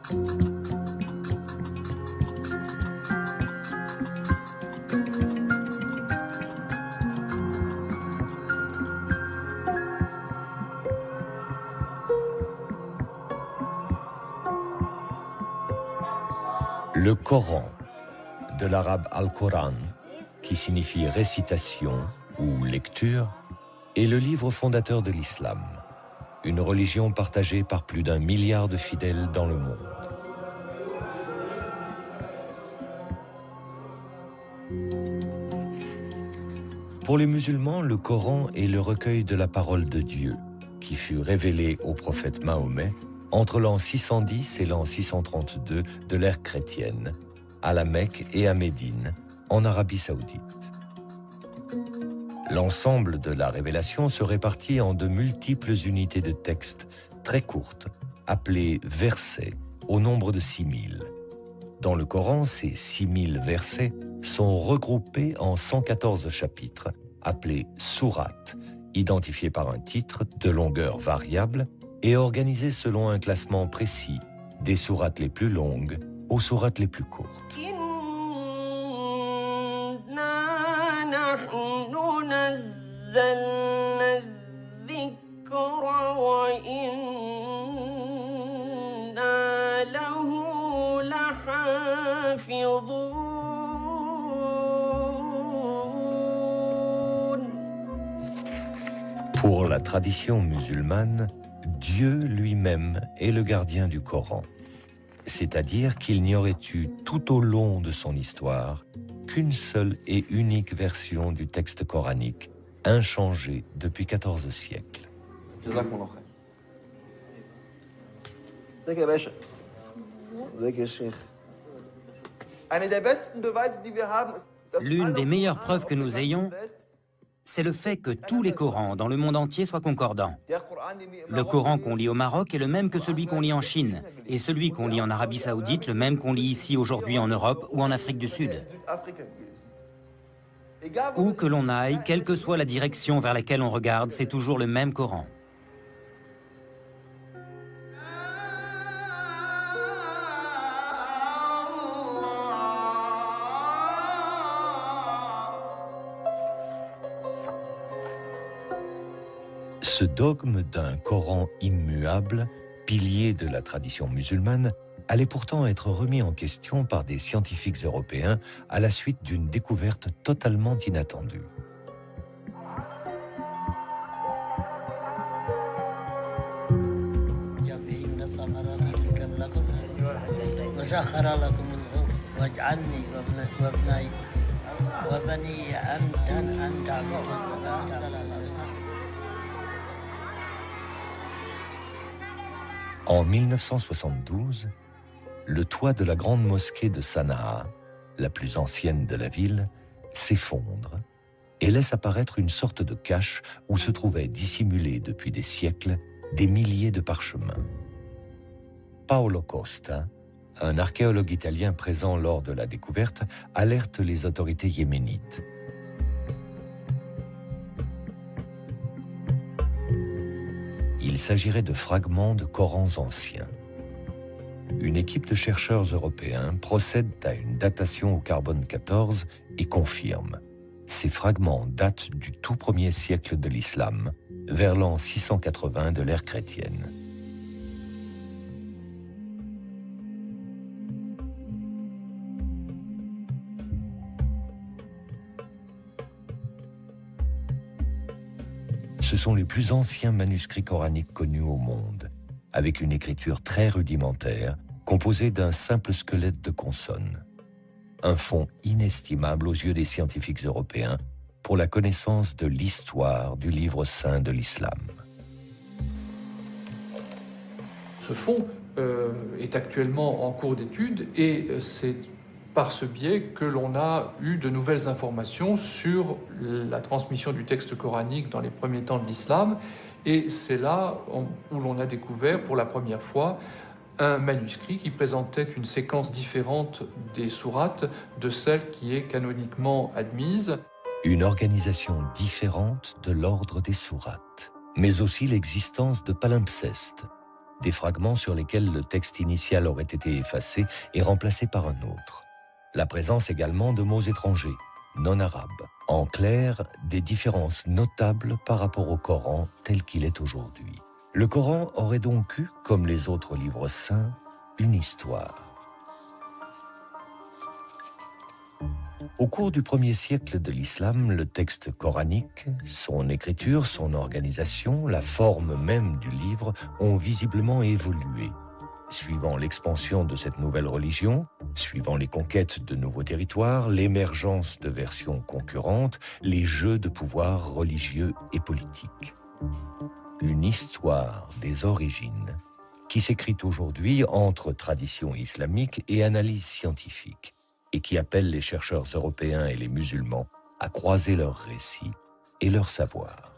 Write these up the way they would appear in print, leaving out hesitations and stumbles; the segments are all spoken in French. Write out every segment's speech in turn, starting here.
Le Coran, de l'arabe Al-Quran, qui signifie récitation ou lecture, est le livre fondateur de l'islam, une religion partagée par plus d'1 milliard de fidèles dans le monde. Pour les musulmans, le Coran est le recueil de la parole de Dieu, qui fut révélé au prophète Mahomet entre l'an 610 et l'an 632 de l'ère chrétienne, à la Mecque et à Médine, en Arabie saoudite. L'ensemble de la révélation se répartit en de multiples unités de texte très courtes, appelées versets, au nombre de 6000. Dans le Coran, ces 6000 versets sont regroupés en 114 chapitres, appelés sourates, identifiés par un titre de longueur variable et organisés selon un classement précis, des sourates les plus longues aux sourates les plus courtes. Pour la tradition musulmane, Dieu lui-même est le gardien du Coran. C'est-à-dire qu'il n'y aurait eu tout au long de son histoire qu'une seule et unique version du texte coranique, inchangée depuis 14 siècles. L'une des meilleures preuves que nous ayons, c'est le fait que tous les Corans dans le monde entier soient concordants. Le Coran qu'on lit au Maroc est le même que celui qu'on lit en Chine, et celui qu'on lit en Arabie Saoudite, le même qu'on lit ici aujourd'hui en Europe ou en Afrique du Sud. Où que l'on aille, quelle que soit la direction vers laquelle on regarde, c'est toujours le même Coran. Ce dogme d'un Coran immuable, pilier de la tradition musulmane, allait pourtant être remis en question par des scientifiques européens à la suite d'une découverte totalement inattendue. En 1972, le toit de la grande mosquée de Sanaa, la plus ancienne de la ville, s'effondre et laisse apparaître une sorte de cache où se trouvaient dissimulés depuis des siècles des milliers de parchemins. Paolo Costa, un archéologue italien présent lors de la découverte, alerte les autorités yéménites. Il s'agirait de fragments de Corans anciens. Une équipe de chercheurs européens procède à une datation au carbone 14 et confirme. Ces fragments datent du tout premier siècle de l'islam, vers l'an 680 de l'ère chrétienne. Ce sont les plus anciens manuscrits coraniques connus au monde, avec une écriture très rudimentaire, composée d'un simple squelette de consonnes. Un fonds inestimable aux yeux des scientifiques européens pour la connaissance de l'histoire du livre saint de l'islam. Ce fonds est actuellement en cours d'étude et c'est par ce biais que l'on a eu de nouvelles informations sur la transmission du texte coranique dans les premiers temps de l'islam. Et c'est là où l'on a découvert pour la première fois un manuscrit qui présentait une séquence différente des sourates de celle qui est canoniquement admise. Une organisation différente de l'ordre des sourates, mais aussi l'existence de palimpsestes, des fragments sur lesquels le texte initial aurait été effacé et remplacé par un autre. La présence également de mots étrangers, non arabes. En clair, des différences notables par rapport au Coran tel qu'il est aujourd'hui. Le Coran aurait donc eu, comme les autres livres saints, une histoire. Au cours du 1er siècle de l'islam, le texte coranique, son écriture, son organisation, la forme même du livre ont visiblement évolué. Suivant l'expansion de cette nouvelle religion, suivant les conquêtes de nouveaux territoires, l'émergence de versions concurrentes, les jeux de pouvoir religieux et politiques. Une histoire des origines qui s'écrit aujourd'hui entre tradition islamique et analyse scientifique, et qui appelle les chercheurs européens et les musulmans à croiser leurs récits et leurs savoirs.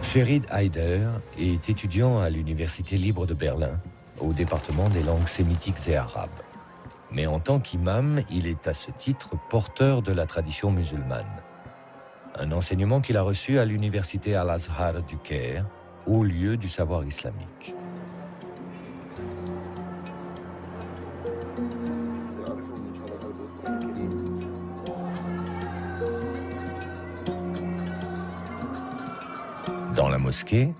Ferid Haider est étudiant à l'Université libre de Berlin, au département des langues sémitiques et arabes. Mais en tant qu'imam, il est à ce titre porteur de la tradition musulmane. Un enseignement qu'il a reçu à l'université Al-Azhar du Caire, haut lieu du savoir islamique. Dans la mosquée,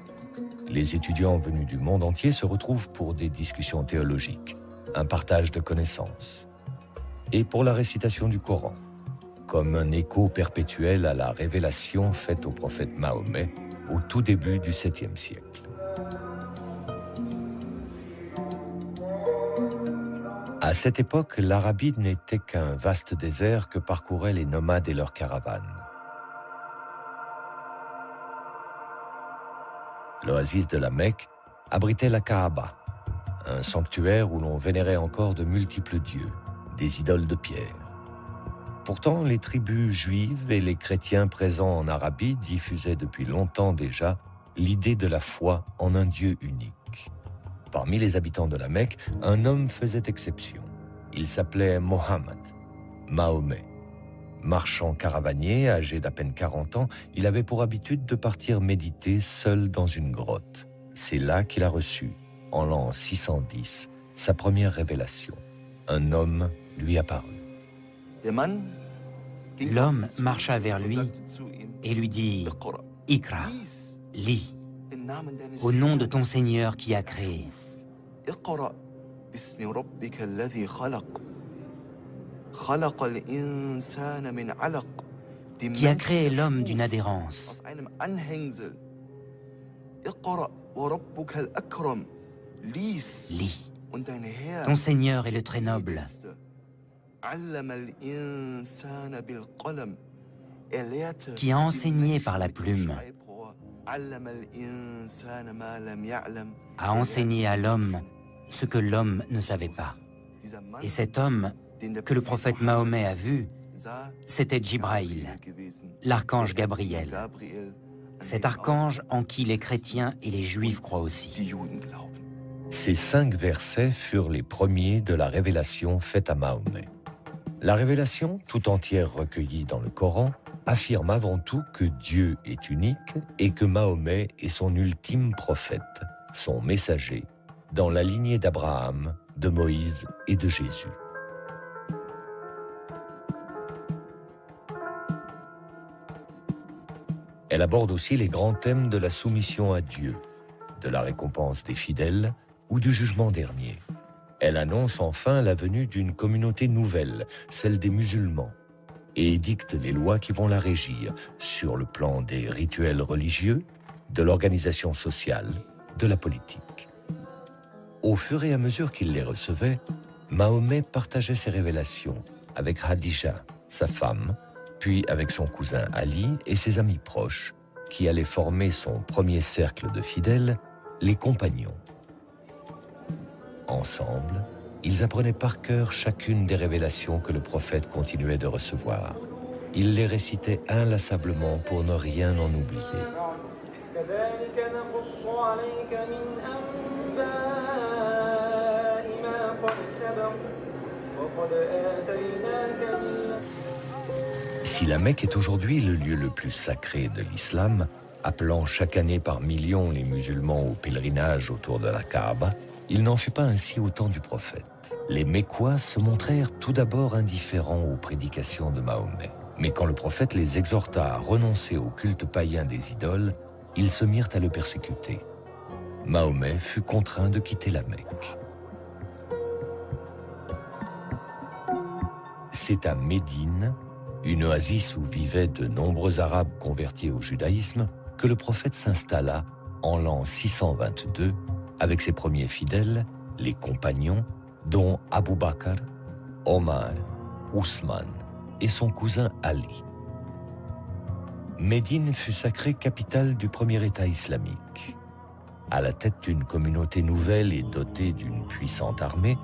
les étudiants venus du monde entier se retrouvent pour des discussions théologiques, un partage de connaissances, et pour la récitation du Coran, comme un écho perpétuel à la révélation faite au prophète Mahomet au tout début du 7e siècle. À cette époque, l'Arabie n'était qu'un vaste désert que parcouraient les nomades et leurs caravanes. L'oasis de la Mecque abritait la Kaaba, un sanctuaire où l'on vénérait encore de multiples dieux, des idoles de pierre. Pourtant, les tribus juives et les chrétiens présents en Arabie diffusaient depuis longtemps déjà l'idée de la foi en un Dieu unique. Parmi les habitants de la Mecque, un homme faisait exception. Il s'appelait Mohammed, Mahomet. Marchand caravanier, âgé d'à peine 40 ans, il avait pour habitude de partir méditer seul dans une grotte. C'est là qu'il a reçu, en l'an 610, sa première révélation. Un homme lui apparut. L'homme marcha vers lui et lui dit « Ikra, lis, au nom de ton Seigneur qui a créé. » Qui a créé l'homme d'une adhérence. Lis. Ton Seigneur est le très noble. Qui a enseigné par la plume. A enseigné à l'homme ce que l'homme ne savait pas. Et cet homme que le prophète Mahomet a vu, c'était Djibraïl, l'archange Gabriel. Cet archange en qui les chrétiens et les juifs croient aussi. Ces 5 versets furent les premiers de la révélation faite à Mahomet. La révélation, tout entière recueillie dans le Coran, affirme avant tout que Dieu est unique et que Mahomet est son ultime prophète, son messager, dans la lignée d'Abraham, de Moïse et de Jésus. Elle aborde aussi les grands thèmes de la soumission à Dieu, de la récompense des fidèles ou du jugement dernier. Elle annonce enfin la venue d'une communauté nouvelle, celle des musulmans, et édicte les lois qui vont la régir sur le plan des rituels religieux, de l'organisation sociale, de la politique. Au fur et à mesure qu'il les recevait, Mahomet partageait ses révélations avec Khadija, sa femme, puis avec son cousin Ali et ses amis proches, qui allaient former son premier cercle de fidèles, les compagnons. Ensemble, ils apprenaient par cœur chacune des révélations que le prophète continuait de recevoir. Ils les récitaient inlassablement pour ne rien en oublier. Si la Mecque est aujourd'hui le lieu le plus sacré de l'islam, appelant chaque année par millions les musulmans au pèlerinage autour de la Kaaba, il n'en fut pas ainsi au temps du prophète. Les Mécois se montrèrent tout d'abord indifférents aux prédications de Mahomet. Mais quand le prophète les exhorta à renoncer au culte païen des idoles, ils se mirent à le persécuter. Mahomet fut contraint de quitter la Mecque. C'est à Médine, une oasis où vivaient de nombreux Arabes convertis au judaïsme, que le prophète s'installa en l'an 622 avec ses premiers fidèles, les compagnons, dont Abu Bakr, Omar, Ousmane et son cousin Ali. Médine fut sacrée capitale du premier État islamique. À la tête d'une communauté nouvelle et dotée d'une puissante armée,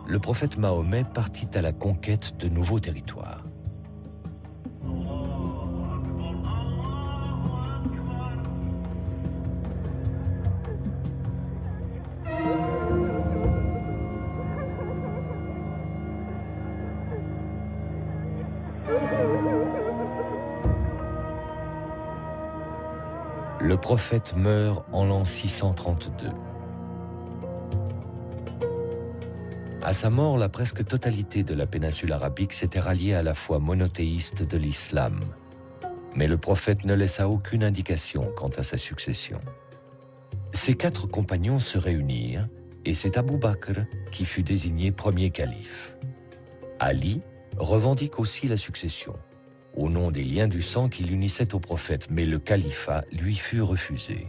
le prophète Mahomet partit à la conquête de nouveaux territoires. Le prophète meurt en l'an 632. À sa mort, la presque totalité de la péninsule arabique s'était ralliée à la foi monothéiste de l'islam. Mais le prophète ne laissa aucune indication quant à sa succession. Ses 4 compagnons se réunirent et c'est Abu Bakr qui fut désigné premier calife. Ali revendique aussi la succession, au nom des liens du sang qui l'unissaient au prophète, mais le califat lui fut refusé.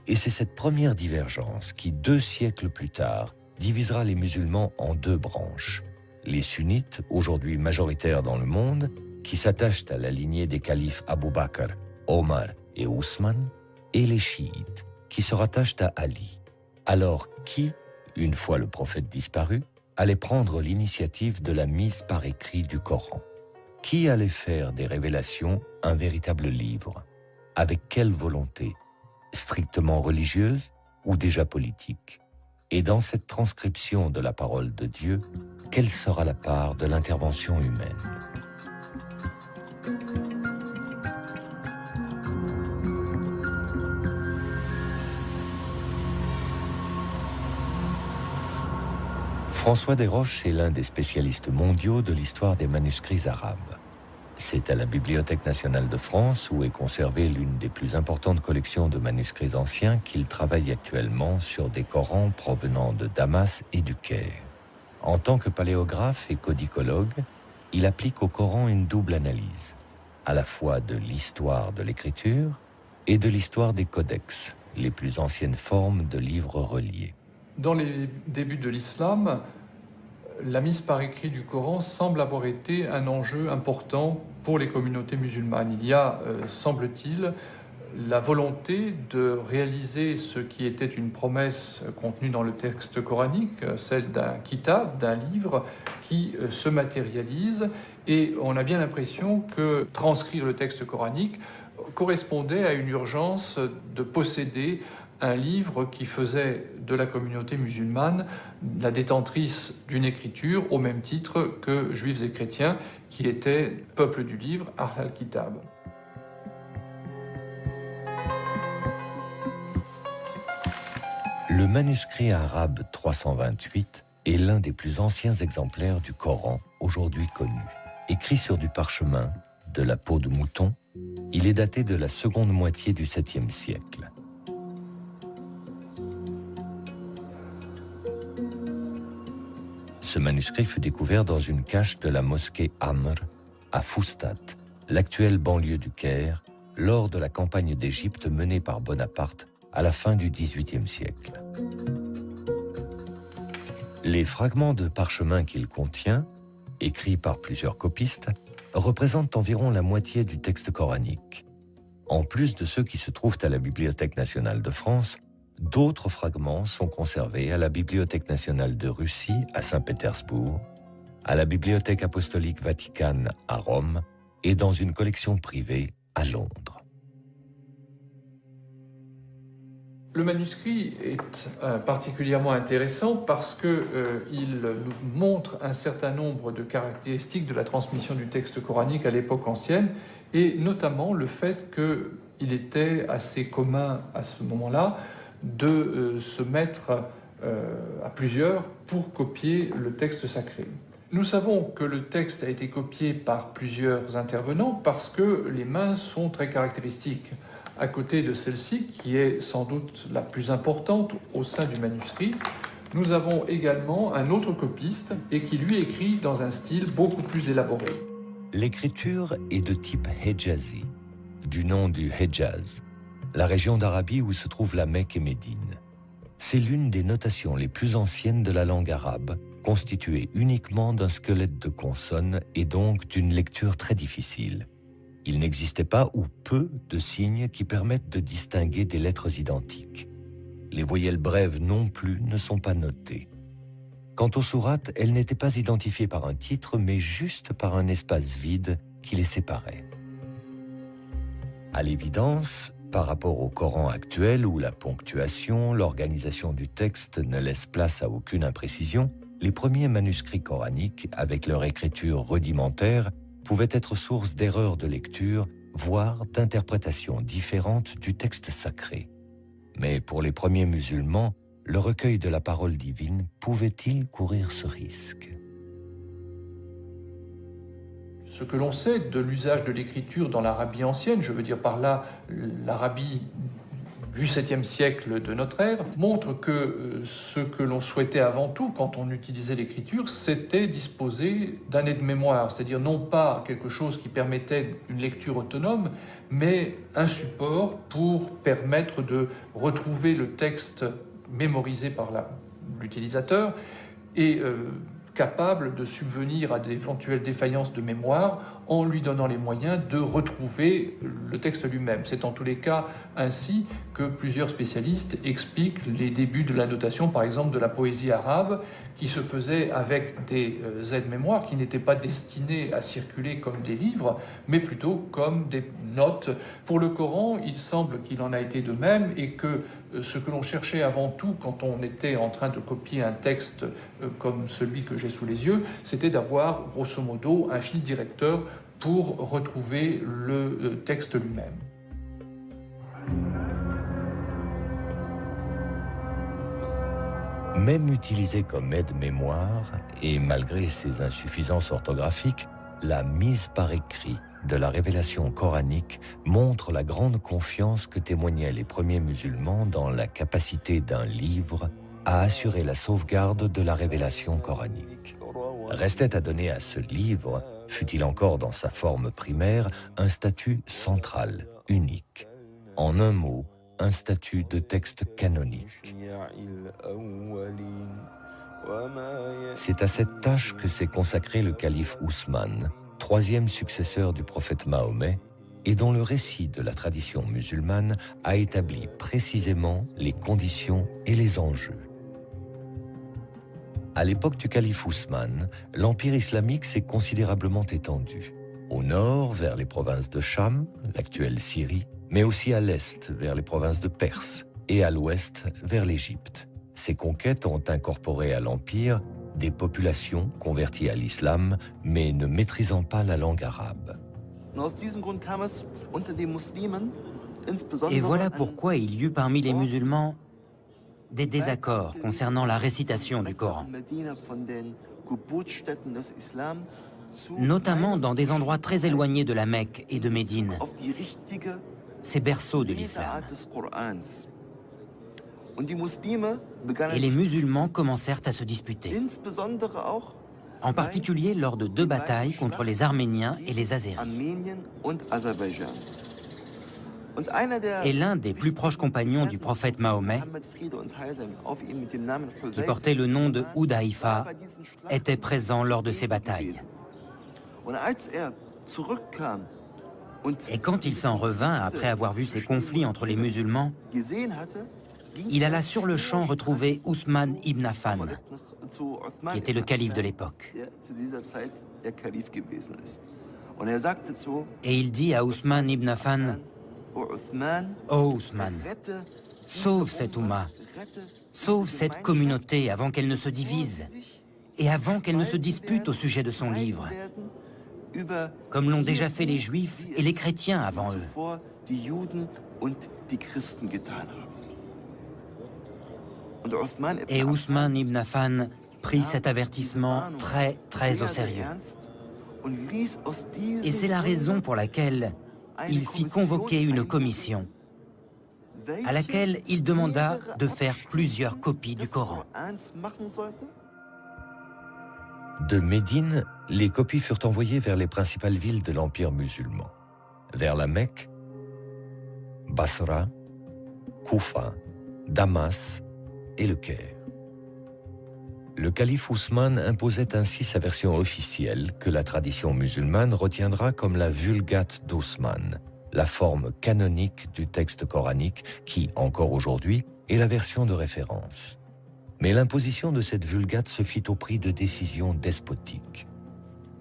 Et c'est cette première divergence qui, 2 siècles plus tard, divisera les musulmans en 2 branches. Les sunnites, aujourd'hui majoritaires dans le monde, qui s'attachent à la lignée des califes Abu Bakr, Omar et Ousmane, et les chiites, qui se rattachent à Ali. Alors qui, une fois le prophète disparu, allait prendre l'initiative de la mise par écrit du Coran? Qui allait faire des révélations un véritable livre? Avec quelle volonté? Strictement religieuse ou déjà politique? Et dans cette transcription de la parole de Dieu, quelle sera la part de l'intervention humaine? François Desroches est l'un des spécialistes mondiaux de l'histoire des manuscrits arabes. C'est à la Bibliothèque nationale de France, où est conservée l'une des plus importantes collections de manuscrits anciens, qu'il travaille actuellement sur des Corans provenant de Damas et du Caire. En tant que paléographe et codicologue, il applique au Coran une double analyse, à la fois de l'histoire de l'écriture et de l'histoire des codex, les plus anciennes formes de livres reliés. Dans les débuts de l'islam, la mise par écrit du Coran semble avoir été un enjeu important pour les communautés musulmanes. Il y a, semble-t-il, la volonté de réaliser ce qui était une promesse contenue dans le texte coranique, celle d'un kitab, d'un livre qui se matérialise, et on a bien l'impression que transcrire le texte coranique correspondait à une urgence de posséder un livre qui faisait de la communauté musulmane la détentrice d'une écriture au même titre que juifs et chrétiens qui étaient peuple du livre, Ahl al-Kitab. Le manuscrit arabe 328 est l'un des plus anciens exemplaires du Coran aujourd'hui connu. Écrit sur du parchemin, de la peau de mouton, il est daté de la seconde moitié du 7e siècle. Ce manuscrit fut découvert dans une cache de la mosquée Amr, à Foustat, l'actuelle banlieue du Caire, lors de la campagne d'Égypte menée par Bonaparte à la fin du XVIIIe siècle. Les fragments de parchemin qu'il contient, écrits par plusieurs copistes, représentent environ la moitié du texte coranique. En plus de ceux qui se trouvent à la Bibliothèque nationale de France, d'autres fragments sont conservés à la Bibliothèque nationale de Russie à Saint-Pétersbourg, à la Bibliothèque apostolique Vaticane à Rome et dans une collection privée à Londres. Le manuscrit est particulièrement intéressant parce qu'il nous montre un certain nombre de caractéristiques de la transmission du texte coranique à l'époque ancienne, et notamment le fait qu'il était assez commun à ce moment-là de se mettre à plusieurs pour copier le texte sacré. Nous savons que le texte a été copié par plusieurs intervenants parce que les mains sont très caractéristiques. À côté de celle-ci, qui est sans doute la plus importante au sein du manuscrit, nous avons également un autre copiste et qui lui écrit dans un style beaucoup plus élaboré. L'écriture est de type Hejazi, du nom du Hejaz, la région d'Arabie où se trouvent la Mecque et Médine. C'est l'une des notations les plus anciennes de la langue arabe, constituée uniquement d'un squelette de consonnes et donc d'une lecture très difficile. Il n'existait pas ou peu de signes qui permettent de distinguer des lettres identiques. Les voyelles brèves non plus ne sont pas notées. Quant aux sourates, elles n'étaient pas identifiées par un titre, mais juste par un espace vide qui les séparait. À l'évidence, par rapport au Coran actuel où la ponctuation, l'organisation du texte ne laisse place à aucune imprécision, les premiers manuscrits coraniques, avec leur écriture rudimentaire, pouvaient être source d'erreurs de lecture, voire d'interprétations différentes du texte sacré. Mais pour les premiers musulmans, le recueil de la parole divine pouvait-il courir ce risque? Ce que l'on sait de l'usage de l'écriture dans l'Arabie ancienne, je veux dire par là l'Arabie du 7e siècle de notre ère, montre que ce que l'on souhaitait avant tout quand on utilisait l'écriture, c'était disposer d'un aide-mémoire, c'est-à-dire non pas quelque chose qui permettait une lecture autonome, mais un support pour permettre de retrouver le texte mémorisé par l'utilisateur et capable de subvenir à d'éventuelles défaillances de mémoire en lui donnant les moyens de retrouver le texte lui-même. C'est en tous les cas ainsi que plusieurs spécialistes expliquent les débuts de la notation, par exemple de la poésie arabe, qui se faisait avec des aides-mémoires qui n'étaient pas destinées à circuler comme des livres, mais plutôt comme des notes. Pour le Coran, il semble qu'il en a été de même et que ce que l'on cherchait avant tout quand on était en train de copier un texte comme celui que j'ai sous les yeux, c'était d'avoir grosso modo un fil directeur pour retrouver le texte lui-même. Même utilisée comme aide-mémoire, et malgré ses insuffisances orthographiques, la mise par écrit de la révélation coranique montre la grande confiance que témoignaient les premiers musulmans dans la capacité d'un livre à assurer la sauvegarde de la révélation coranique. Restait à donner à ce livre, fût-il encore dans sa forme primaire, un statut central, unique. En un mot, un statut de texte canonique. C'est à cette tâche que s'est consacré le calife Ousmane, troisième successeur du prophète Mahomet, et dont le récit de la tradition musulmane a établi précisément les conditions et les enjeux. À l'époque du calife Ousmane, l'empire islamique s'est considérablement étendu. Au nord, vers les provinces de Cham, l'actuelle Syrie, mais aussi à l'est, vers les provinces de Perse, et à l'ouest, vers l'Égypte. Ces conquêtes ont incorporé à l'empire des populations converties à l'islam, mais ne maîtrisant pas la langue arabe. Et voilà pourquoi il y eut parmi les musulmans des désaccords concernant la récitation du Coran, notamment dans des endroits très éloignés de la Mecque et de Médine, ces berceaux de l'islam. Et les musulmans commencèrent à se disputer, en particulier lors de 2 batailles contre les Arméniens et les Azéris. Et l'un des plus proches compagnons du prophète Mahomet, qui portait le nom de Hudayfa, était présent lors de ces batailles. Et quand il s'en revint après avoir vu ces conflits entre les musulmans, il alla sur le champ retrouver Ousmane ibn Affan, qui était le calife de l'époque. Et il dit à Ousmane ibn Affan: « Ô Ousmane, sauve cette Oumma, sauve cette communauté avant qu'elle ne se divise et avant qu'elle ne se dispute au sujet de son livre, comme l'ont déjà fait les Juifs et les chrétiens avant eux. Et Ousmane ibn Affan prit cet avertissement très au sérieux. Et c'est la raison pour laquelle il fit convoquer une commission à laquelle il demanda de faire plusieurs copies du Coran. De Médine, les copies furent envoyées vers les principales villes de l'Empire musulman, vers la Mecque, Basra, Koufa, Damas et le Caire. Le calife Ousmane imposait ainsi sa version officielle que la tradition musulmane retiendra comme la Vulgate d'Ousmane, la forme canonique du texte coranique qui, encore aujourd'hui, est la version de référence. Mais l'imposition de cette Vulgate se fit au prix de décisions despotiques.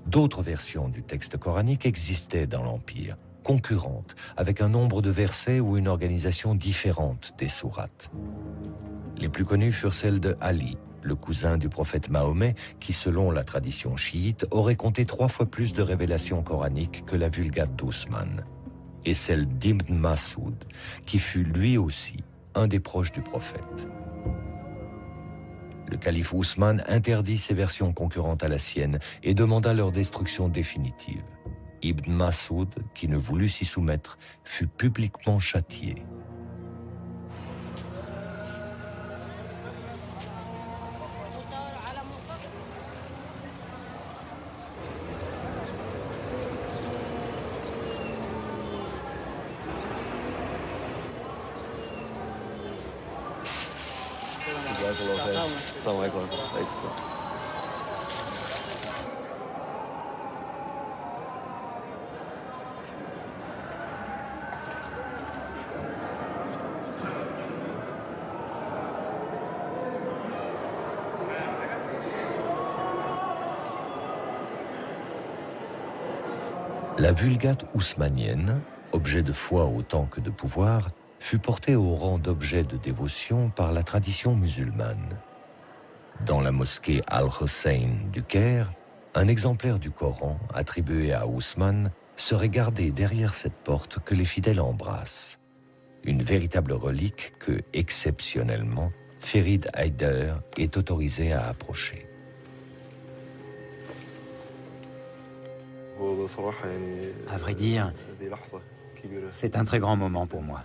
D'autres versions du texte coranique existaient dans l'Empire, concurrentes, avec un nombre de versets ou une organisation différente des sourates. Les plus connues furent celles de Ali, le cousin du prophète Mahomet, qui, selon la tradition chiite, aurait compté 3 fois plus de révélations coraniques que la Vulgate d'Ousmane, et celle d'Ibn Masoud, qui fut lui aussi un des proches du prophète. Le calife Ousmane interdit ces versions concurrentes à la sienne et demanda leur destruction définitive. Ibn Masoud, qui ne voulut s'y soumettre, fut publiquement châtié. La Vulgate ousmanienne, objet de foi autant que de pouvoir, fut portée au rang d'objet de dévotion par la tradition musulmane. Dans la mosquée Al-Hussein du Caire, un exemplaire du Coran attribué à Ousmane serait gardé derrière cette porte que les fidèles embrassent. Une véritable relique que, exceptionnellement, Ferid Haider est autorisé à approcher. À vrai dire, c'est un très grand moment pour moi.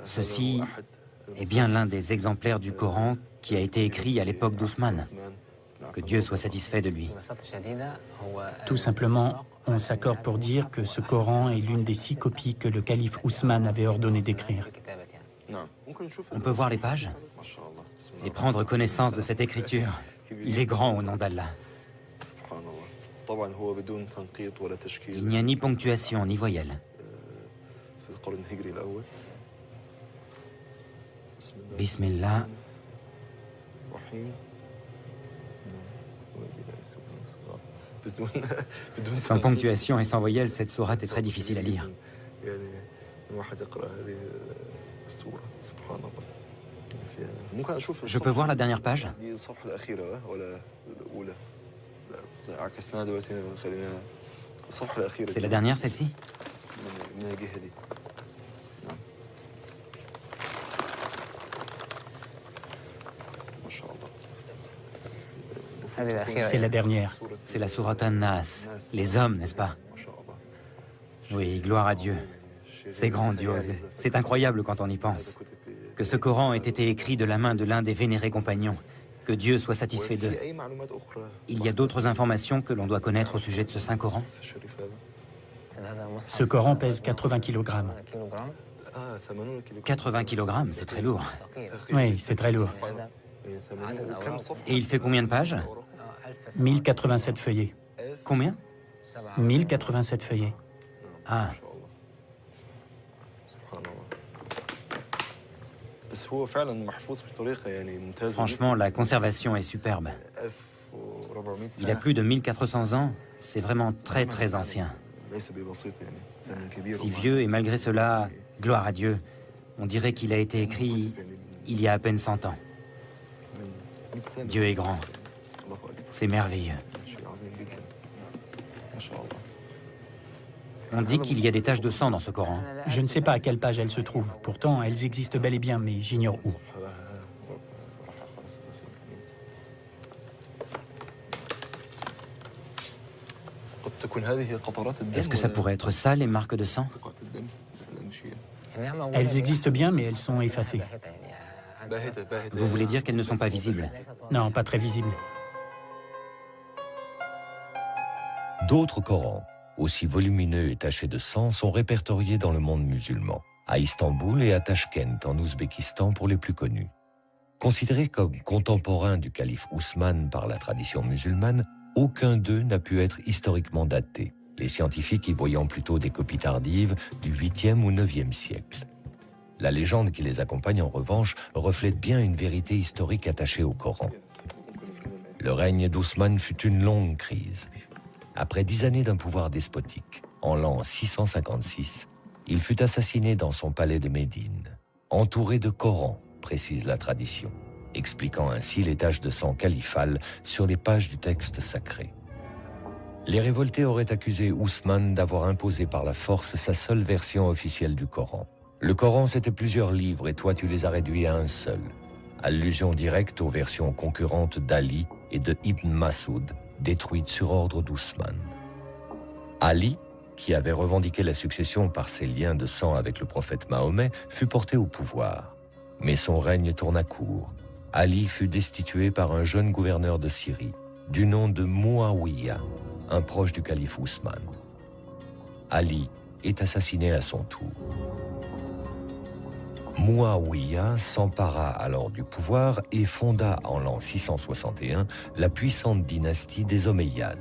Ceci est bien l'un des exemplaires du Coran qui a été écrit à l'époque d'Ousmane. Que Dieu soit satisfait de lui. Tout simplement, on s'accorde pour dire que ce Coran est l'une des 6 copies que le calife Ousmane avait ordonné d'écrire. On peut voir les pages et prendre connaissance de cette écriture. Il est grand au nom d'Allah. Il n'y a ni ponctuation ni voyelle. Bismillah. Sans ponctuation et sans voyelle, cette sourate est très difficile à lire. Je peux voir la dernière page? C'est la dernière, celle-ci? C'est la dernière. C'est la sourate An-Nas, les hommes, n'est-ce pas? Oui, gloire à Dieu. C'est grandiose, c'est incroyable quand on y pense. Que ce Coran ait été écrit de la main de l'un des vénérés compagnons. Que Dieu soit satisfait d'eux. Il y a d'autres informations que l'on doit connaître au sujet de ce Saint Coran? Ce Coran pèse 80 kg. 80 kg, c'est très lourd. Oui, c'est très lourd. Et il fait combien de pages? 1087 feuillets. Combien? 1087 feuillets. Ah. Franchement, la conservation est superbe. Il a plus de 1400 ans, c'est vraiment très ancien. Si vieux et malgré cela, gloire à Dieu, on dirait qu'il a été écrit il y a à peine 100 ans. Dieu est grand. C'est merveilleux. On dit qu'il y a des taches de sang dans ce Coran. Je ne sais pas à quelle page elles se trouvent. Pourtant, elles existent bel et bien, mais j'ignore où. Est-ce que ça pourrait être ça, les marques de sang? Elles existent bien, mais elles sont effacées. Vous voulez dire qu'elles ne sont pas visibles? Non, pas très visibles. D'autres Corans, aussi volumineux et tachés de sang, sont répertoriés dans le monde musulman, à Istanbul et à Tachkent, en Ouzbékistan pour les plus connus. Considérés comme contemporains du calife Ousmane par la tradition musulmane, aucun d'eux n'a pu être historiquement daté, les scientifiques y voyant plutôt des copies tardives du 8e ou 9e siècle. La légende qui les accompagne, en revanche, reflète bien une vérité historique attachée au Coran. Le règne d'Ousmane fut une longue crise. Après 10 années d'un pouvoir despotique, en l'an 656, il fut assassiné dans son palais de Médine, entouré de Corans, précise la tradition, expliquant ainsi les taches de sang califales sur les pages du texte sacré. Les révoltés auraient accusé Ousmane d'avoir imposé par la force sa seule version officielle du Coran. Le Coran, c'était plusieurs livres et toi, tu les as réduits à un seul. Allusion directe aux versions concurrentes d'Ali et de Ibn Masoud, détruites sur ordre d'Ousmane. Ali, qui avait revendiqué la succession par ses liens de sang avec le prophète Mahomet, fut porté au pouvoir. Mais son règne tourna court. Ali fut destitué par un jeune gouverneur de Syrie, du nom de Muawiyah, un proche du calife Ousmane. Ali est assassiné à son tour. Muawiyah s'empara alors du pouvoir et fonda en l'an 661 la puissante dynastie des Omeyyades.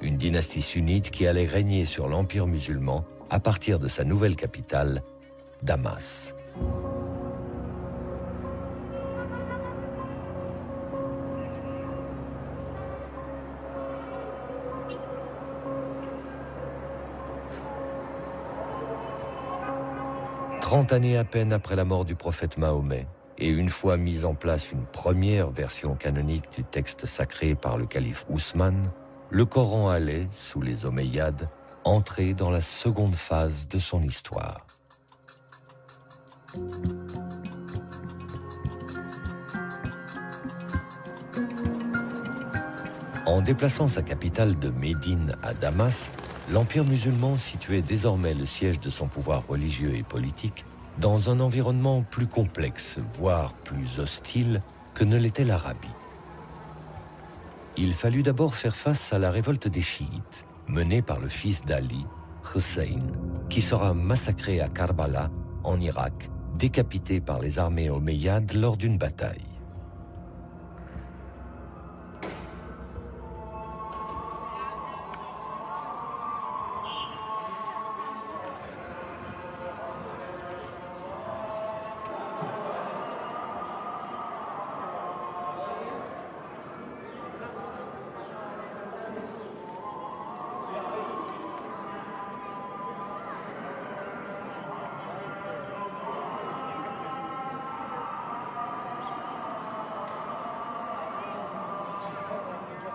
Une dynastie sunnite qui allait régner sur l'empire musulman à partir de sa nouvelle capitale, Damas. Trente années à peine après la mort du prophète Mahomet, et une fois mise en place une première version canonique du texte sacré par le calife Ousmane, le Coran allait, sous les Omeyyades, entrer dans la seconde phase de son histoire. En déplaçant sa capitale de Médine à Damas, l'Empire musulman situait désormais le siège de son pouvoir religieux et politique dans un environnement plus complexe, voire plus hostile que ne l'était l'Arabie. Il fallut d'abord faire face à la révolte des chiites, menée par le fils d'Ali, Hussein, qui sera massacré à Karbala, en Irak, décapité par les armées omeyyades lors d'une bataille.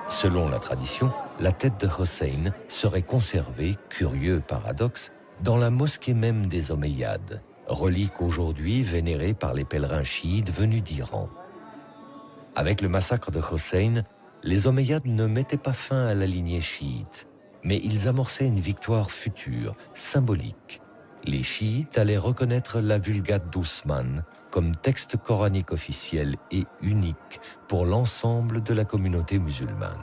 Selon la tradition, la tête de Hossein serait conservée, curieux paradoxe, dans la mosquée même des Omeyyades, relique aujourd'hui vénérée par les pèlerins chiites venus d'Iran. Avec le massacre de Hossein, les Omeyyades ne mettaient pas fin à la lignée chiite, mais ils amorçaient une victoire future, symbolique. Les chiites allaient reconnaître la Vulgate d'Ousmane comme texte coranique officiel et unique pour l'ensemble de la communauté musulmane.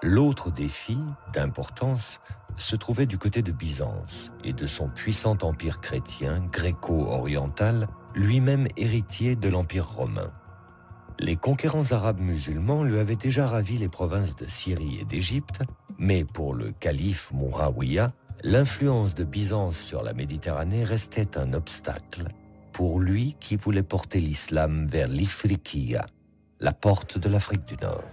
L'autre défi, d'importance, se trouvait du côté de Byzance et de son puissant empire chrétien gréco-oriental, lui-même héritier de l'Empire romain. Les conquérants arabes musulmans lui avaient déjà ravi les provinces de Syrie et d'Égypte, mais pour le calife Muawiyah, l'influence de Byzance sur la Méditerranée restait un obstacle pour lui qui voulait porter l'islam vers l'Ifriqiya, la porte de l'Afrique du Nord.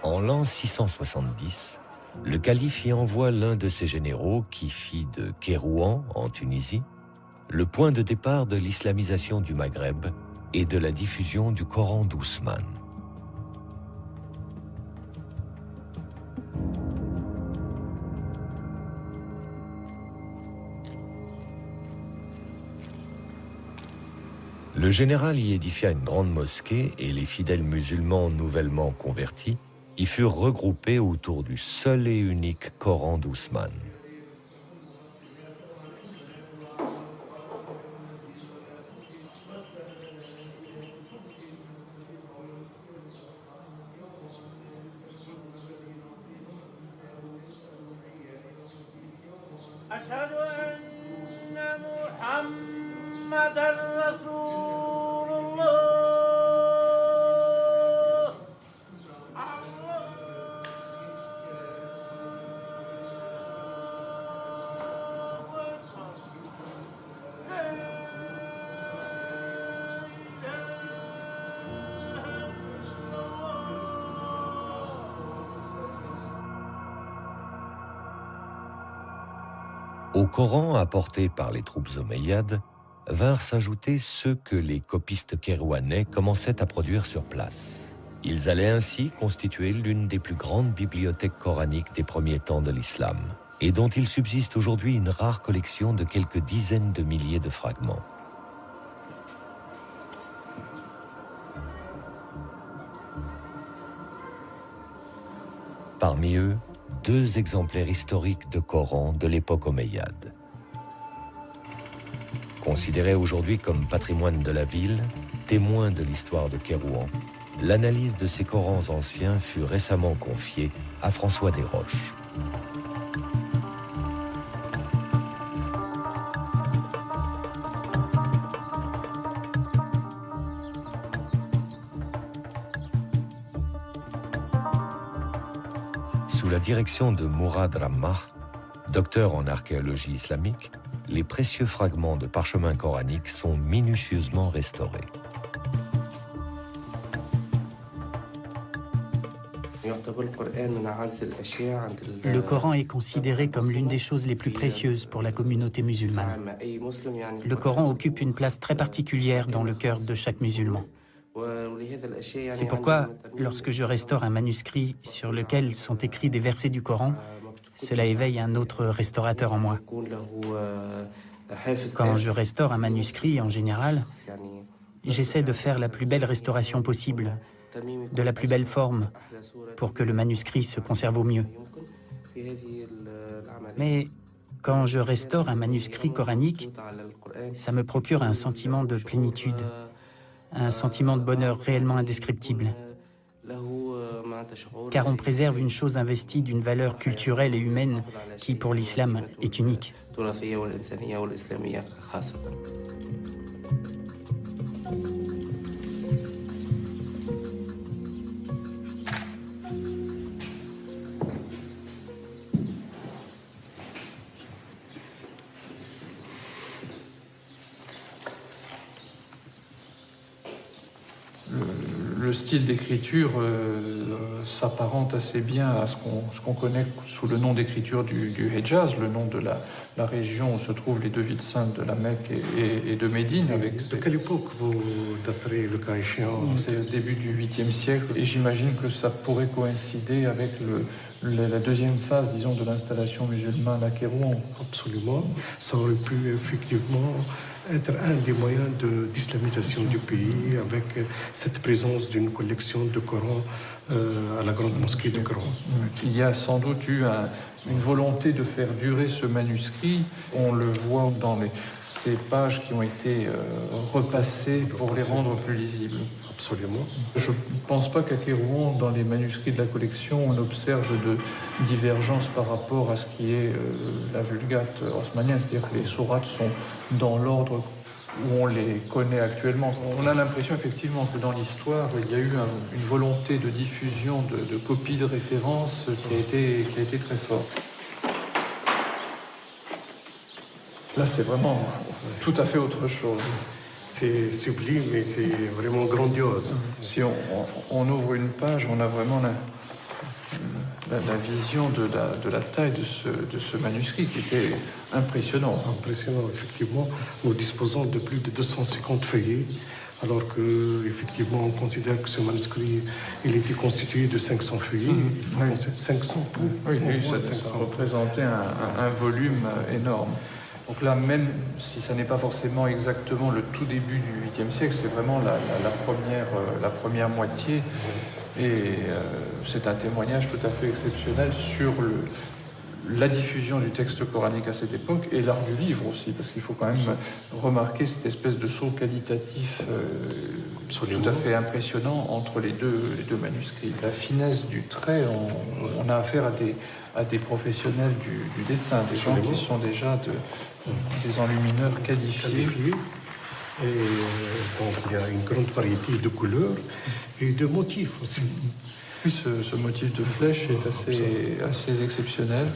En l'an 670, le calife y envoie l'un de ses généraux qui fit de Kérouan, en Tunisie, le point de départ de l'islamisation du Maghreb et de la diffusion du Coran d'Ousmane. Le général y édifia une grande mosquée et les fidèles musulmans nouvellement convertis y furent regroupés autour du seul et unique Coran d'Ousmane. Au Coran apporté par les troupes omeyyades vinrent s'ajouter ceux que les copistes kérouanais commençaient à produire sur place. Ils allaient ainsi constituer l'une des plus grandes bibliothèques coraniques des premiers temps de l'islam, et dont il subsiste aujourd'hui une rare collection de quelques dizaines de milliers de fragments. Parmi eux, 2 exemplaires historiques de Coran de l'époque omeyyade. Considérés aujourd'hui comme patrimoine de la ville, témoins de l'histoire de Kérouan, l'analyse de ces Corans anciens fut récemment confiée à François Desroches. Sous la direction de Mourad Rammah, docteur en archéologie islamique, les précieux fragments de parchemins coraniques sont minutieusement restaurés. Le Coran est considéré comme l'une des choses les plus précieuses pour la communauté musulmane. Le Coran occupe une place très particulière dans le cœur de chaque musulman. C'est pourquoi, lorsque je restaure un manuscrit sur lequel sont écrits des versets du Coran, cela éveille un autre restaurateur en moi. Quand je restaure un manuscrit, en général, j'essaie de faire la plus belle restauration possible, de la plus belle forme, pour que le manuscrit se conserve au mieux. Mais quand je restaure un manuscrit coranique, ça me procure un sentiment de plénitude, un sentiment de bonheur réellement indescriptible. Car on préserve une chose investie d'une valeur culturelle et humaine qui, pour l'islam, est unique. Le style d'écriture s'apparente assez bien à ce qu'on connaît sous le nom d'écriture du Hejaz, le nom de la région où se trouvent les 2 villes saintes de la Mecque et de Médine. De quelle époque vous daterez le cas échéant? C'est le début du 8e siècle et j'imagine que ça pourrait coïncider avec la deuxième phase, disons, de l'installation musulmane à Kérouan. Absolument. Ça aurait pu effectivement être un des moyens d'islamisation du pays avec cette présence d'une collection de Coran à la grande mosquée de Coran. Il y a sans doute eu une volonté de faire durer ce manuscrit. On le voit dans ces pages qui ont été repassées pour les rendre plus lisibles. Absolument. Je ne pense pas qu'à Kérouan, dans les manuscrits de la collection, on observe de divergence par rapport à ce qui est la Vulgate haussmannienne, c'est-à-dire que les sourates sont dans l'ordre où on les connaît actuellement. On a l'impression effectivement que dans l'histoire, il y a eu une volonté de diffusion de copies de références qui a été très forte. Là, c'est vraiment tout à fait autre chose. C'est sublime et c'est vraiment grandiose. Si on ouvre une page, on a vraiment la vision de la taille de ce manuscrit qui était impressionnant. Impressionnant, effectivement. Nous disposons de plus de 250 feuillets, alors que effectivement on considère que ce manuscrit il était constitué de 500 feuillets. Il faut Oui. 500 pour. Oui, ça représentait un volume énorme. Donc là, même si ça n'est pas forcément exactement le tout début du 8e siècle, c'est vraiment la première moitié. Et c'est un témoignage tout à fait exceptionnel sur la diffusion du texte coranique à cette époque et l'art du livre aussi, parce qu'il faut quand même remarquer cette espèce de saut qualitatif tout à fait impressionnant entre les deux manuscrits. La finesse du trait, on a affaire à des professionnels du dessin, des gens qui sont déjà des enlumineurs qualifiés. Et donc il y a une grande variété de couleurs et de motifs aussi. Oui, ce motif de flèche est assez exceptionnel.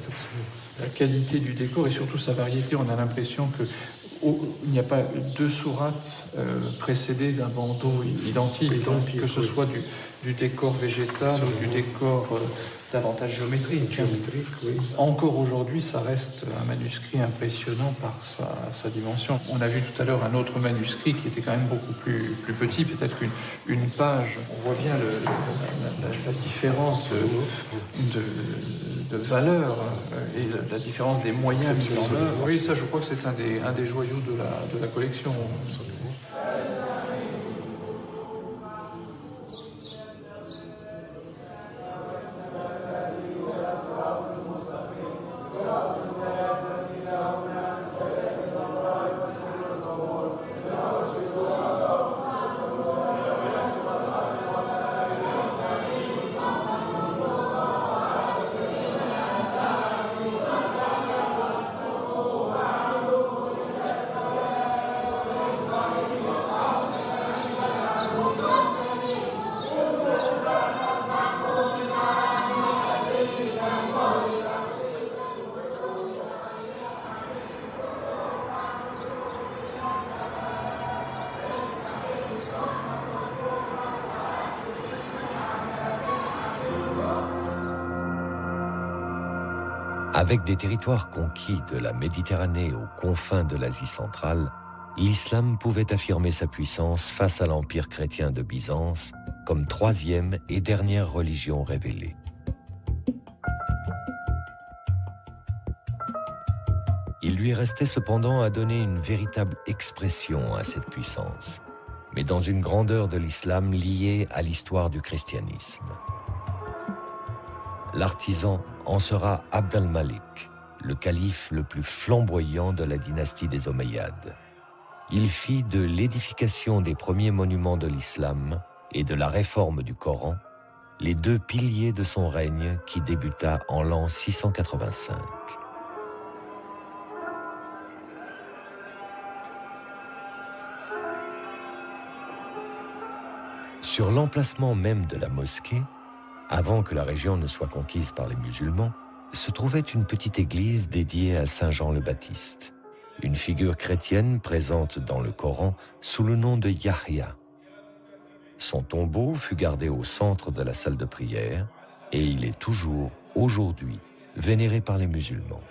La qualité du décor et surtout sa variété, on a l'impression qu'il n'y a pas deux sourates précédées d'un bandeau identique, que ce soit du décor végétal ou du décor davantage géométrique. Oui. Encore aujourd'hui, ça reste un manuscrit impressionnant par sa dimension. On a vu tout à l'heure un autre manuscrit qui était quand même beaucoup plus petit, peut-être qu'une page. On voit bien la différence de valeur et la différence des moyens mis en œuvre. Oui, ça, je crois que c'est un des joyaux de la collection. Absolument. Avec des territoires conquis de la Méditerranée aux confins de l'Asie centrale, l'islam pouvait affirmer sa puissance face à l'empire chrétien de Byzance comme troisième et dernière religion révélée. Il lui restait cependant à donner une véritable expression à cette puissance, mais dans une grandeur de l'islam liée à l'histoire du christianisme. L'artisan en sera Abd al-Malik, le calife le plus flamboyant de la dynastie des Omeyyades. Il fit de l'édification des premiers monuments de l'islam et de la réforme du Coran les deux piliers de son règne qui débuta en l'an 685. Sur l'emplacement même de la mosquée, avant que la région ne soit conquise par les musulmans, se trouvait une petite église dédiée à Saint Jean le Baptiste, une figure chrétienne présente dans le Coran sous le nom de Yahya. Son tombeau fut gardé au centre de la salle de prière et il est toujours, aujourd'hui, vénéré par les musulmans.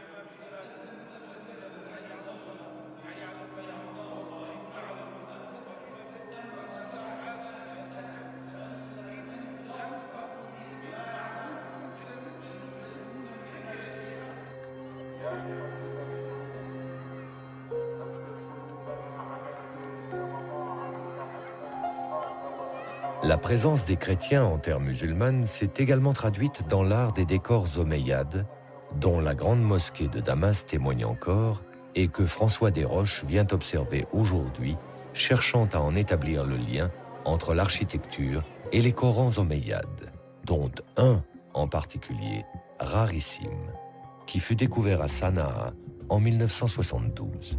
La présence des chrétiens en terre musulmane s'est également traduite dans l'art des décors omeyyades, dont la grande mosquée de Damas témoigne encore et que François Desroches vient observer aujourd'hui, cherchant à en établir le lien entre l'architecture et les Corans omeyyades, dont un en particulier, rarissime, qui fut découvert à Sanaa en 1972.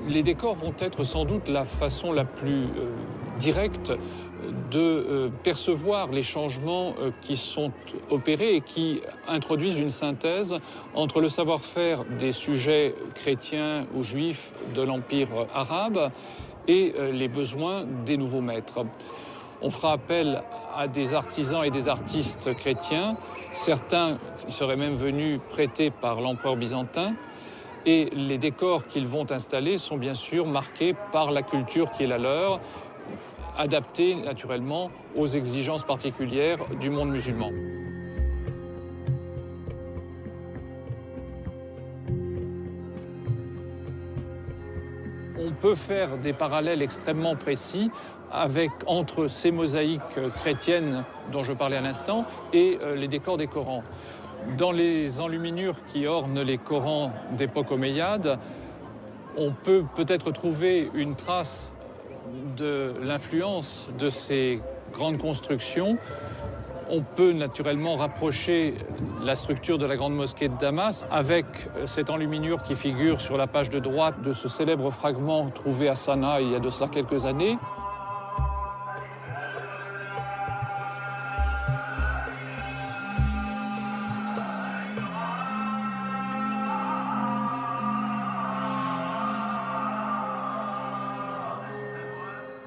Les décors vont être sans doute la façon la plus directe de percevoir les changements qui sont opérés et qui introduisent une synthèse entre le savoir-faire des sujets chrétiens ou juifs de l'Empire arabe et les besoins des nouveaux maîtres. On fera appel à des artisans et des artistes chrétiens, certains qui seraient même venus prêtés par l'empereur byzantin. Et les décors qu'ils vont installer sont bien sûr marqués par la culture qui est la leur, adaptés naturellement aux exigences particulières du monde musulman. On peut faire des parallèles extrêmement précis entre ces mosaïques chrétiennes dont je parlais à l'instant et les décors des Corans. Dans les enluminures qui ornent les Corans d'époque omeyyade, on peut peut-être trouver une trace de l'influence de ces grandes constructions. On peut naturellement rapprocher la structure de la grande mosquée de Damas avec cette enluminure qui figure sur la page de droite de ce célèbre fragment trouvé à Sanaa il y a de cela quelques années.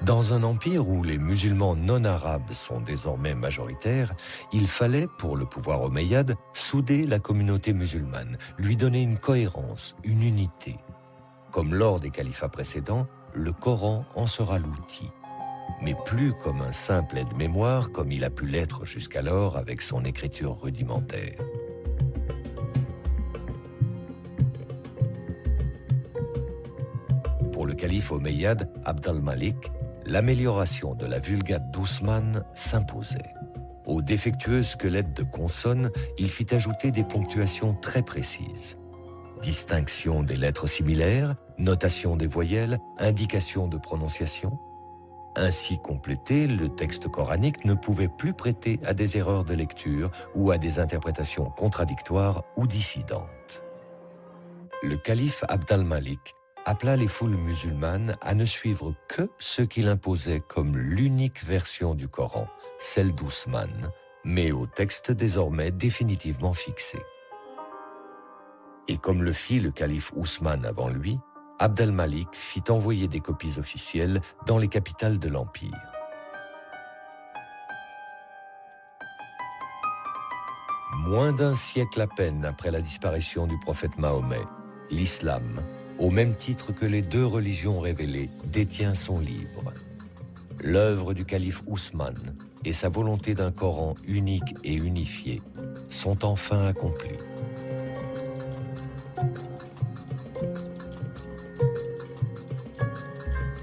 Dans un empire où les musulmans non arabes sont désormais majoritaires, il fallait, pour le pouvoir omeyyade, souder la communauté musulmane, lui donner une cohérence, une unité. Comme lors des califats précédents, le Coran en sera l'outil. Mais plus comme un simple aide-mémoire, comme il a pu l'être jusqu'alors avec son écriture rudimentaire. Pour le calife omeyyade Abd al-Malik, l'amélioration de la Vulgate d'Ousmane s'imposait. Au défectueux squelette de consonnes, il fit ajouter des ponctuations très précises. Distinction des lettres similaires, notation des voyelles, indication de prononciation. Ainsi complété, le texte coranique ne pouvait plus prêter à des erreurs de lecture ou à des interprétations contradictoires ou dissidentes. Le calife Abd al-Malik appela les foules musulmanes à ne suivre que ce qu'il imposait comme l'unique version du Coran, celle d'Ousmane, mais au texte désormais définitivement fixé. Et comme le fit le calife Ousmane avant lui, Abd al-Malik fit envoyer des copies officielles dans les capitales de l'Empire. Moins d'un siècle à peine après la disparition du prophète Mahomet, l'islam, au même titre que les deux religions révélées, détient son livre. L'œuvre du calife Ousmane et sa volonté d'un Coran unique et unifié sont enfin accomplies.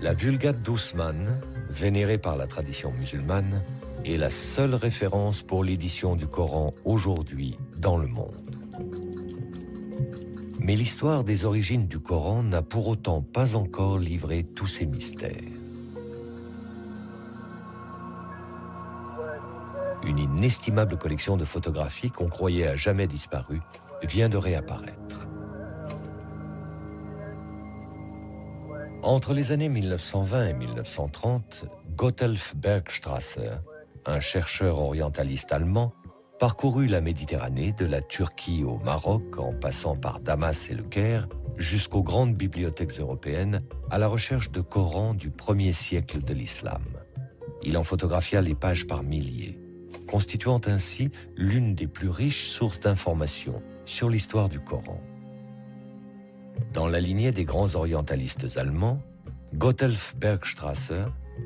La Vulgate d'Ousmane, vénérée par la tradition musulmane, est la seule référence pour l'édition du Coran aujourd'hui dans le monde. Mais l'histoire des origines du Coran n'a pour autant pas encore livré tous ses mystères. Une inestimable collection de photographies qu'on croyait à jamais disparues vient de réapparaître. Entre les années 1920 et 1930, Gotthelf Bergstrasser, un chercheur orientaliste allemand, parcourut la Méditerranée de la Turquie au Maroc en passant par Damas et le Caire jusqu'aux grandes bibliothèques européennes à la recherche de Corans du 1er siècle de l'islam. Il en photographia les pages par milliers, constituant ainsi l'une des plus riches sources d'informations sur l'histoire du Coran. Dans la lignée des grands orientalistes allemands, Gotthelf Bergstrasser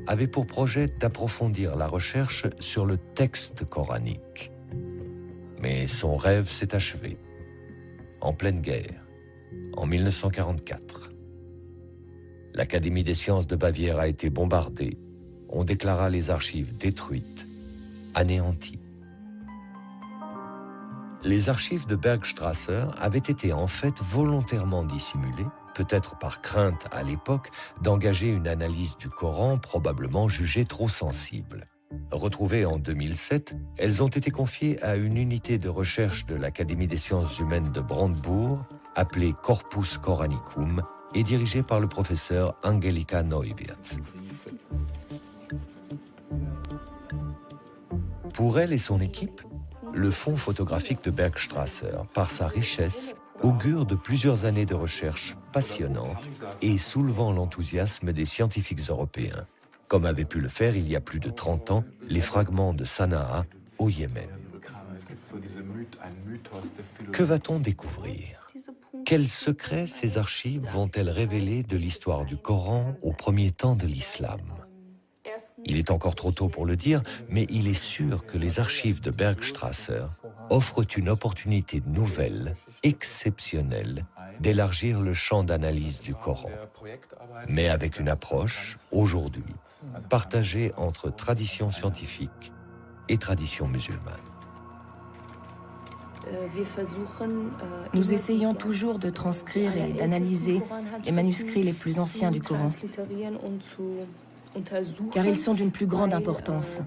avait pour projet d'approfondir la recherche sur le texte coranique. Mais son rêve s'est achevé, en pleine guerre, en 1944. L'Académie des sciences de Bavière a été bombardée. On déclara les archives détruites, anéanties. Les archives de Bergstrasser avaient été en fait volontairement dissimulées, peut-être par crainte à l'époque d'engager une analyse du Coran probablement jugée trop sensible. Retrouvées en 2007, elles ont été confiées à une unité de recherche de l'Académie des sciences humaines de Brandebourg, appelée Corpus Coranicum, et dirigée par le professeur Angelika Neuwirth. Pour elle et son équipe, le fonds photographique de Bergstrasser, par sa richesse, augure de plusieurs années de recherche passionnantes et soulevant l'enthousiasme des scientifiques européens. comme avait pu le faire il y a plus de 30 ans les fragments de Sanaa au Yémen. Que va-t-on découvrir? Quels secrets ces archives vont-elles révéler de l'histoire du Coran au premier temps de l'islam? Il est encore trop tôt pour le dire, mais il est sûr que les archives de Bergstrasser offrent une opportunité nouvelle, exceptionnelle, d'élargir le champ d'analyse du Coran, mais avec une approche, aujourd'hui, partagée entre tradition scientifique et tradition musulmane. Nous essayons toujours de transcrire et d'analyser les manuscrits les plus anciens du Coran, car ils sont d'une plus grande importance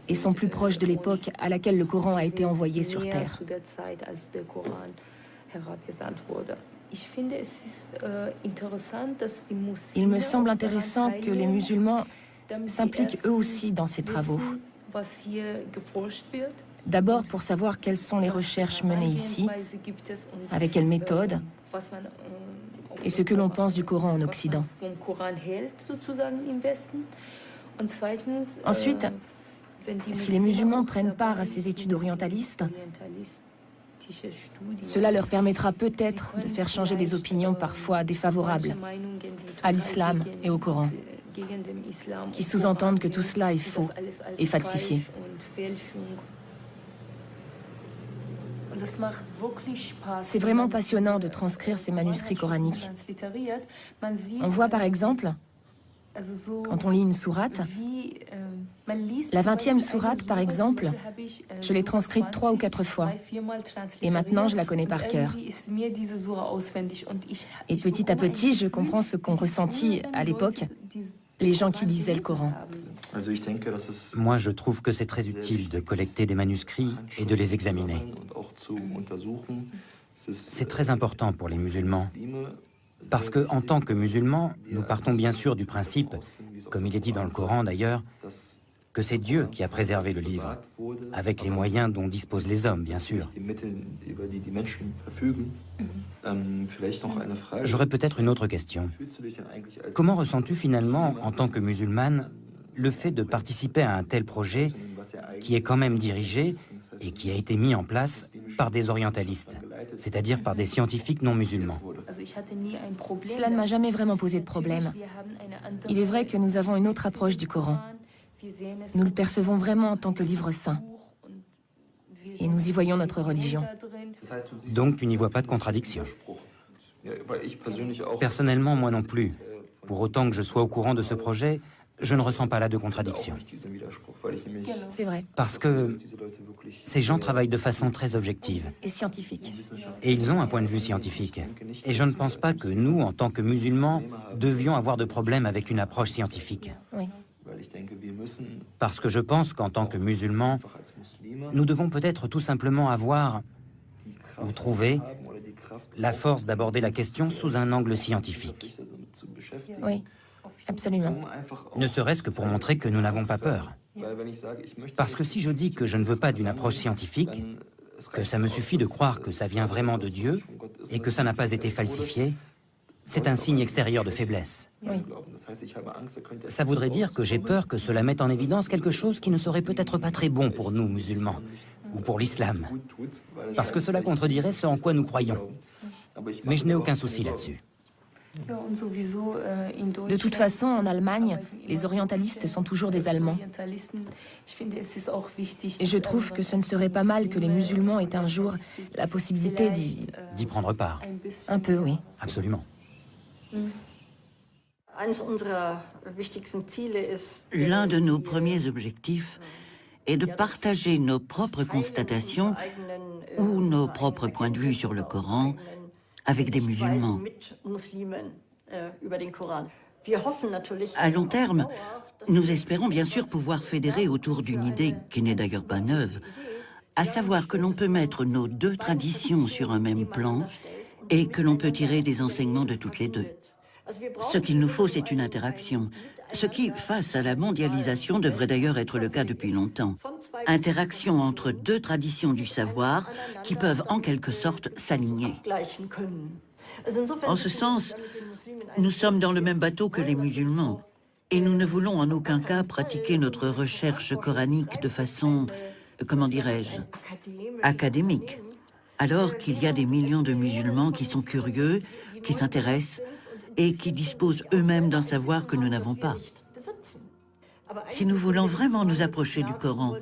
et sont plus proches de l'époque à laquelle le Coran a été envoyé sur Terre. Il me semble intéressant que les musulmans s'impliquent eux aussi dans ces travaux. D'abord pour savoir quelles sont les recherches menées ici, avec quelle méthode, et ce que l'on pense du Coran en Occident. Ensuite, si les musulmans prennent part à ces études orientalistes, cela leur permettra peut-être de faire changer des opinions parfois défavorables à l'islam et au Coran, qui sous-entendent que tout cela est faux et falsifié. C'est vraiment passionnant de transcrire ces manuscrits coraniques. On voit par exemple, quand on lit une sourate, la 20e sourate par exemple, je l'ai transcrite 3 ou 4 fois. Et maintenant je la connais par cœur. Et petit à petit, je comprends ce qu'ont ressenti à l'époque les gens qui lisaient le Coran. Moi, je trouve que c'est très utile de collecter des manuscrits et de les examiner. C'est très important pour les musulmans, parce que, en tant que musulmans, nous partons bien sûr du principe, comme il est dit dans le Coran d'ailleurs, que c'est Dieu qui a préservé le livre, avec les moyens dont disposent les hommes, bien sûr. J'aurais peut-être une autre question. Comment ressens-tu finalement, en tant que musulmane, le fait de participer à un tel projet qui est quand même dirigé et qui a été mis en place par des orientalistes, c'est-à-dire par des scientifiques non musulmans? Cela ne m'a jamais vraiment posé de problème. Il est vrai que nous avons une autre approche du Coran. Nous le percevons vraiment en tant que livre saint. Et nous y voyons notre religion. Donc tu n'y vois pas de contradiction? Personnellement, moi non plus. Pour autant que je sois au courant de ce projet, je ne ressens pas là de contradiction. C'est vrai. Parce que ces gens travaillent de façon très objective. Et scientifique. Et ils ont un point de vue scientifique. Et je ne pense pas que nous, en tant que musulmans, devions avoir de problème avec une approche scientifique. Oui. Parce que je pense qu'en tant que musulmans, nous devons peut-être tout simplement avoir, ou trouver, la force d'aborder la question sous un angle scientifique. Oui, absolument. Ne serait-ce que pour montrer que nous n'avons pas peur. Parce que si je dis que je ne veux pas d'une approche scientifique, que ça me suffit de croire que ça vient vraiment de Dieu et que ça n'a pas été falsifié, c'est un signe extérieur de faiblesse. Oui. Ça voudrait dire que j'ai peur que cela mette en évidence quelque chose qui ne serait peut-être pas très bon pour nous, musulmans, ou pour l'islam, parce que cela contredirait ce en quoi nous croyons. Mais je n'ai aucun souci là-dessus. De toute façon, en Allemagne, les orientalistes sont toujours des Allemands. Et je trouve que ce ne serait pas mal que les musulmans aient un jour la possibilité D'y prendre part. Un peu, oui. Absolument. L'un de nos premiers objectifs est de partager nos propres constatations ou nos propres points de vue sur le Coran avec des musulmans. À long terme, nous espérons bien sûr pouvoir fédérer autour d'une idée qui n'est d'ailleurs pas neuve, à savoir que l'on peut mettre nos 2 traditions sur un même plan et que l'on peut tirer des enseignements de toutes les 2. Ce qu'il nous faut, c'est une interaction. Ce qui, face à la mondialisation, devrait d'ailleurs être le cas depuis longtemps. Interaction entre 2 traditions du savoir qui peuvent en quelque sorte s'aligner. En ce sens, nous sommes dans le même bateau que les musulmans. Et nous ne voulons en aucun cas pratiquer notre recherche coranique de façon, comment dirais-je, académique. Alors qu'il y a des millions de musulmans qui sont curieux, qui s'intéressent et qui disposent eux-mêmes d'un savoir que nous n'avons pas. Si nous voulons vraiment nous approcher du Coran,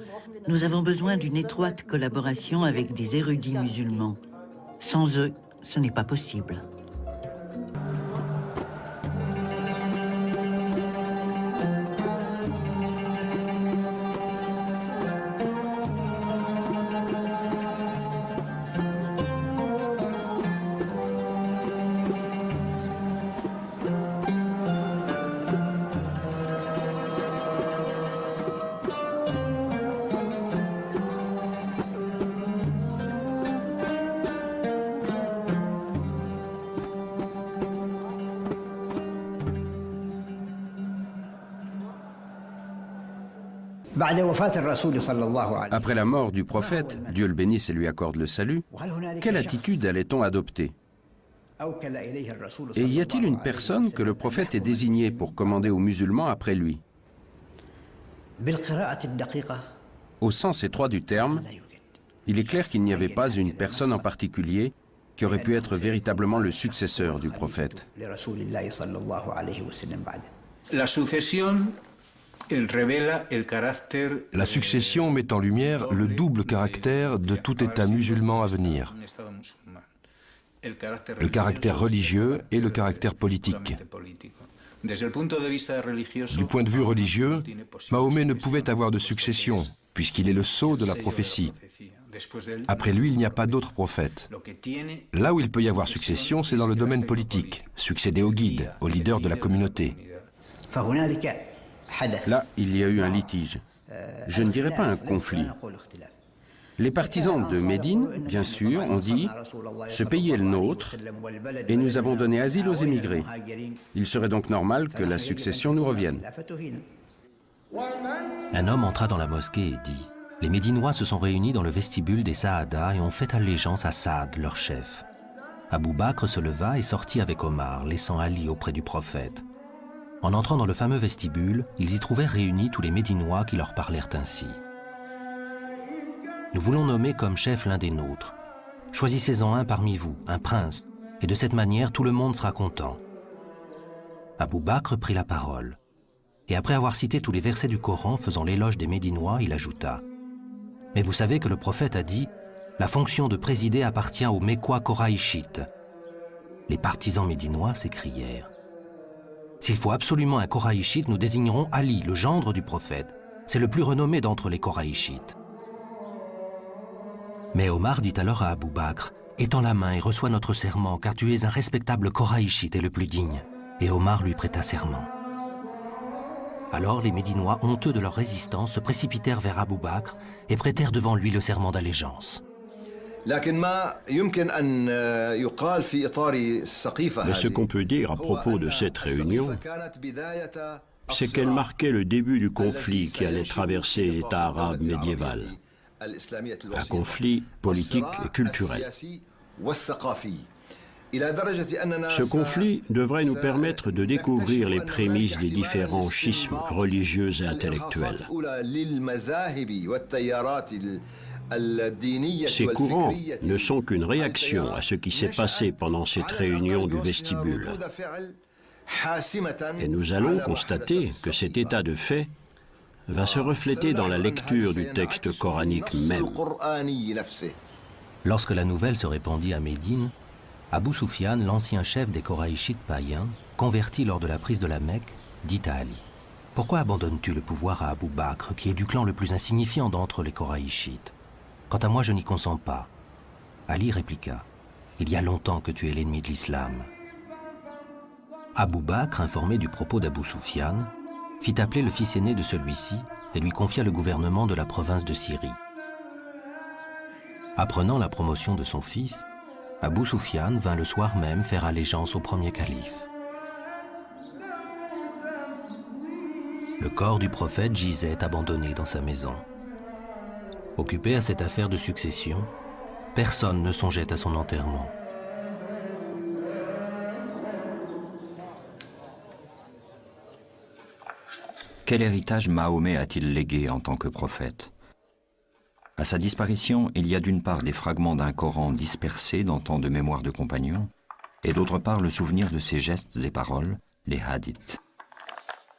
nous avons besoin d'une étroite collaboration avec des érudits musulmans. Sans eux, ce n'est pas possible. Après la mort du prophète, Dieu le bénisse et lui accorde le salut, quelle attitude allait-on adopter? Et y a-t-il une personne que le prophète ait désignée pour commander aux musulmans après lui? Au sens étroit du terme, il est clair qu'il n'y avait pas une personne en particulier qui aurait pu être véritablement le successeur du prophète. La succession met en lumière le double caractère de tout État musulman à venir. Le caractère religieux et le caractère politique. Du point de vue religieux, Mahomet ne pouvait avoir de succession, puisqu'il est le sceau de la prophétie. Après lui, il n'y a pas d'autre prophète. Là où il peut y avoir succession, c'est dans le domaine politique, succéder au guide, au leader de la communauté. Là, il y a eu un litige. Je ne dirais pas un conflit. Les partisans de Médine, bien sûr, ont dit « ce pays est le nôtre et nous avons donné asile aux émigrés. Il serait donc normal que la succession nous revienne. » Un homme entra dans la mosquée et dit « Les Médinois se sont réunis dans le vestibule des Saada et ont fait allégeance à Saad, leur chef. » Abou Bakr se leva et sortit avec Omar, laissant Ali auprès du prophète. En entrant dans le fameux vestibule, ils y trouvèrent réunis tous les Médinois qui leur parlèrent ainsi. Nous voulons nommer comme chef l'un des nôtres. Choisissez-en un parmi vous, un prince, et de cette manière tout le monde sera content. Abou Bakr prit la parole. Et après avoir cité tous les versets du Coran faisant l'éloge des Médinois, il ajouta « Mais vous savez que le prophète a dit « La fonction de présider appartient aux Mécois Koraïchites. » Les partisans médinois s'écrièrent « S'il faut absolument un Koraïchite, nous désignerons Ali, le gendre du prophète. C'est le plus renommé d'entre les Koraïchites. » Mais Omar dit alors à Abou Bakr « Étends la main et reçois notre serment, car tu es un respectable Koraïchite et le plus digne. » Et Omar lui prêta serment. Alors les Médinois, honteux de leur résistance, se précipitèrent vers Abou Bakr et prêtèrent devant lui le serment d'allégeance. Mais ce qu'on peut dire à propos de cette réunion, c'est qu'elle marquait le début du conflit qui allait traverser l'État arabe médiéval. Un conflit politique et culturel. Ce conflit devrait nous permettre de découvrir les prémices des différents schismes religieux et intellectuels. Ces courants ne sont qu'une réaction à ce qui s'est passé pendant cette réunion du vestibule. Et nous allons constater que cet état de fait va se refléter dans la lecture du texte coranique même. Lorsque la nouvelle se répandit à Médine, Abou Soufiane, l'ancien chef des Koraïchites païens, converti lors de la prise de la Mecque, dit à Ali « Pourquoi abandonnes-tu le pouvoir à Abou Bakr, qui est du clan le plus insignifiant d'entre les Koraïchites? Quant à moi, je n'y consens pas. » Ali répliqua « Il y a longtemps que tu es l'ennemi de l'islam. » Abou Bakr, informé du propos d'Abou Soufiane, fit appeler le fils aîné de celui-ci et lui confia le gouvernement de la province de Syrie. Apprenant la promotion de son fils, Abou Soufiane vint le soir même faire allégeance au premier calife. Le corps du prophète gisait abandonné dans sa maison. Occupé à cette affaire de succession, personne ne songeait à son enterrement. Quel héritage Mahomet a-t-il légué en tant que prophète? À sa disparition, il y a d'une part des fragments d'un Coran dispersés dans tant de mémoires de compagnons, et d'autre part le souvenir de ses gestes et paroles, les hadiths.